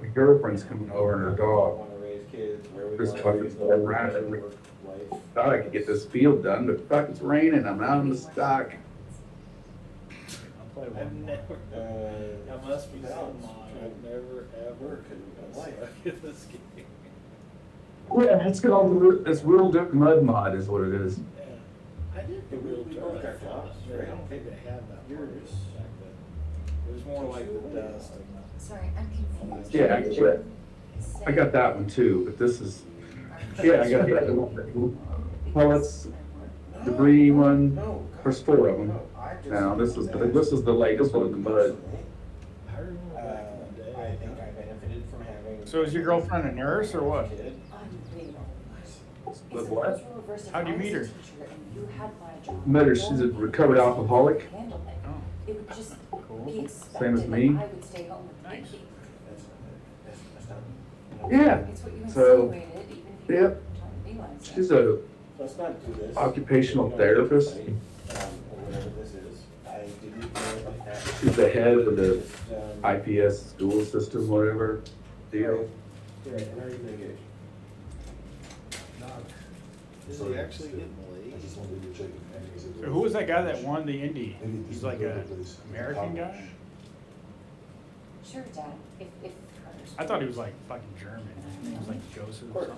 My girlfriend's coming over and her dog. Want to raise kids, where we This want to fucking raise all them, around. work life. Thought I could get this field done, but fuck, it's raining. I'm out in the stock. I'll play I've one. never, that must be so long, I've never, ever Life. sucked this game. Yeah, it's got all the, it's real dirt mud mod is what it is. Yeah. I did the We- real we dirt, both I got thought, jobs, but I right? don't think they had that part back then. It was more like the dust and the. Sorry, I'm confused. Yeah, I got that one too, but this is, yeah, I got the pellets, debris one, there's 4 of them. Now, this is the latest one, the mud. I remember back in the day. I think I benefited from having. So is your girlfriend a nurse or what? The what? How'd you meet her? Met her, she's a recovered alcoholic. It would just Cool. be expected Same as that me. I would stay home with Nice. Vicky. Yeah, It's what you so, insinuated, even if you yep, don't realize it. she's a Let's not do this. occupational therapist. Or whatever this is. I didn't know about that. She's the head of the Just, IPS school system, whatever deal. Right, how are you engaged? Is he actually getting laid? I just wanted to check if anything's So who was that guy that won the Indy? He's like a American guy? Sure, Dad, if. I thought he was like fucking German. He was like Joseph or something.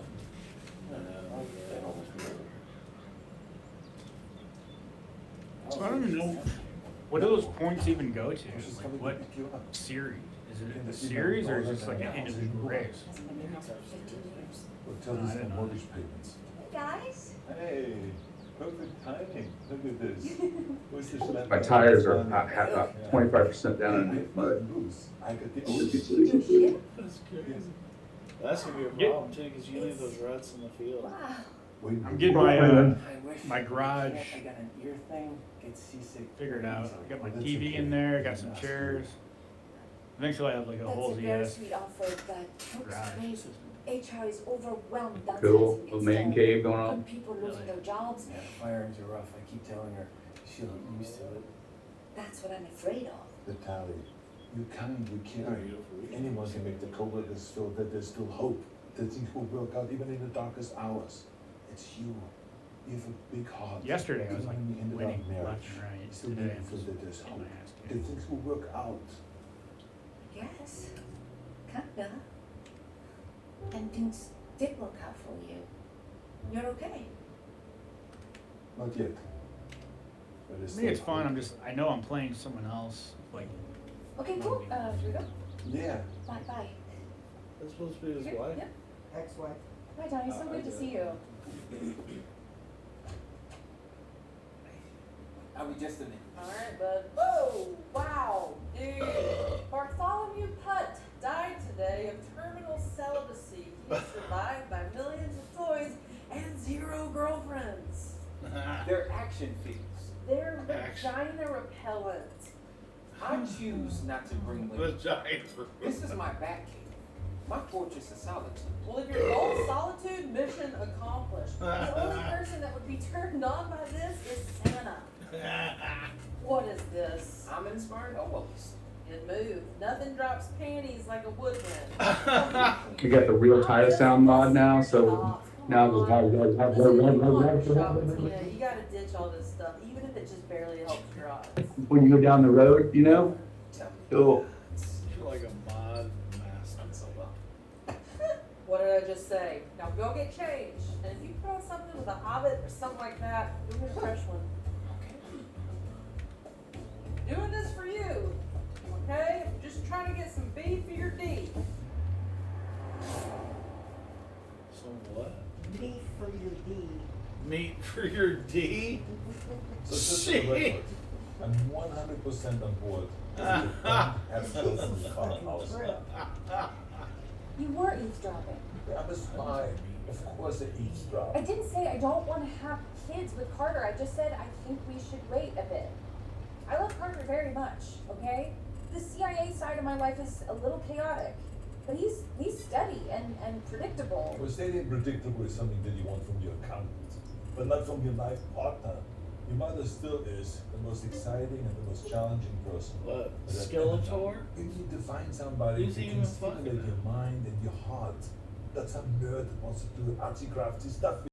So I don't even know, what do those points even go to? Like what series? Is it a series or is it just like an individual race? Well, tell No, I these didn't know mortgage that. payments. Guys? Hey, perfect timing. Look at this. Who's this left? My tires are about 25% down in mud. I got the That's crazy. That's gonna be a problem too, cause you leave those ruts in the field. I'm getting my garage I got an ear thing, get seasick. figured out. I got my TV in there, got some chairs. Eventually I have like a whole That's a very ZS sweet offer, but looks garage. crazy. HR is overwhelmed downsizing. Cool, little man instead cave going of on. people losing their jobs. Yeah, the firings are rough, I keep telling her, she'll get used to it. That's what I'm afraid of. Natalie, you can't be kidding. Anyone can make the coworkers feel that there's still hope, that things will work out even in the darkest hours. It's you. You have a big heart. Yesterday I was Even like when we ended winning our marriage, left and right. you still Today need to I'm feel just that there's hope, getting my ass that kicked. things will work out. Yes, kinda. And things did work out for you. You're okay. Not yet. But I it's think it's still fun. hope. I'm just, I know I'm playing someone else. Like, Okay, cool. Should we go? Yeah. Bye, bye. That's supposed to be his Here, wife? Yep. Ex-wife. Bye, Donnie. So good to see you. I'll be just a minute. Alright, bud. Whoa! Wow! Dude! Bartholomew Putt died today of terminal celibacy. He is survived by millions of toys and 0 girlfriends. They're action figures. They're vagina repellent. I choose not to bring women. This is my back cave. My fortress of solitude. Well, if you're all solitude, mission accomplished. The only person that would be turned on by this is Santa. What is this? I'm inspired always. It moved. Nothing drops panties like a woodwind. We got the real tire sound mod now, so now the Yeah, you gotta ditch all this stuff, even if it just barely helps your eyes. when you go down the road, you know? Oh. You're like a mod master. What did I just say? Now go get changed. And if you put on something with a hobbit or something like that, do me a fresh one. Doing this for you. Okay? I'm just trying to get some B for your D. So what? D for your D. Meat for your D? So just for the record, I'm 100% on board. Have pills in the car also. You were eavesdropping. I'm a spy. Of course I eavesdrop. I didn't say I don't want to have kids with Carter. I just said I think we should wait a bit. I love Carter very much, okay? The CIA side of my life is a little chaotic, but he's steady and predictable. Well, steady and predictable is something that you want from your accountant, but not from your life partner. Your mother still is the most exciting and the most challenging person. What? But at Skeletor? You need to find somebody Who's who even can stimulate fucking? your mind and your heart. That's a nerd that wants to do artsy crafty stuff.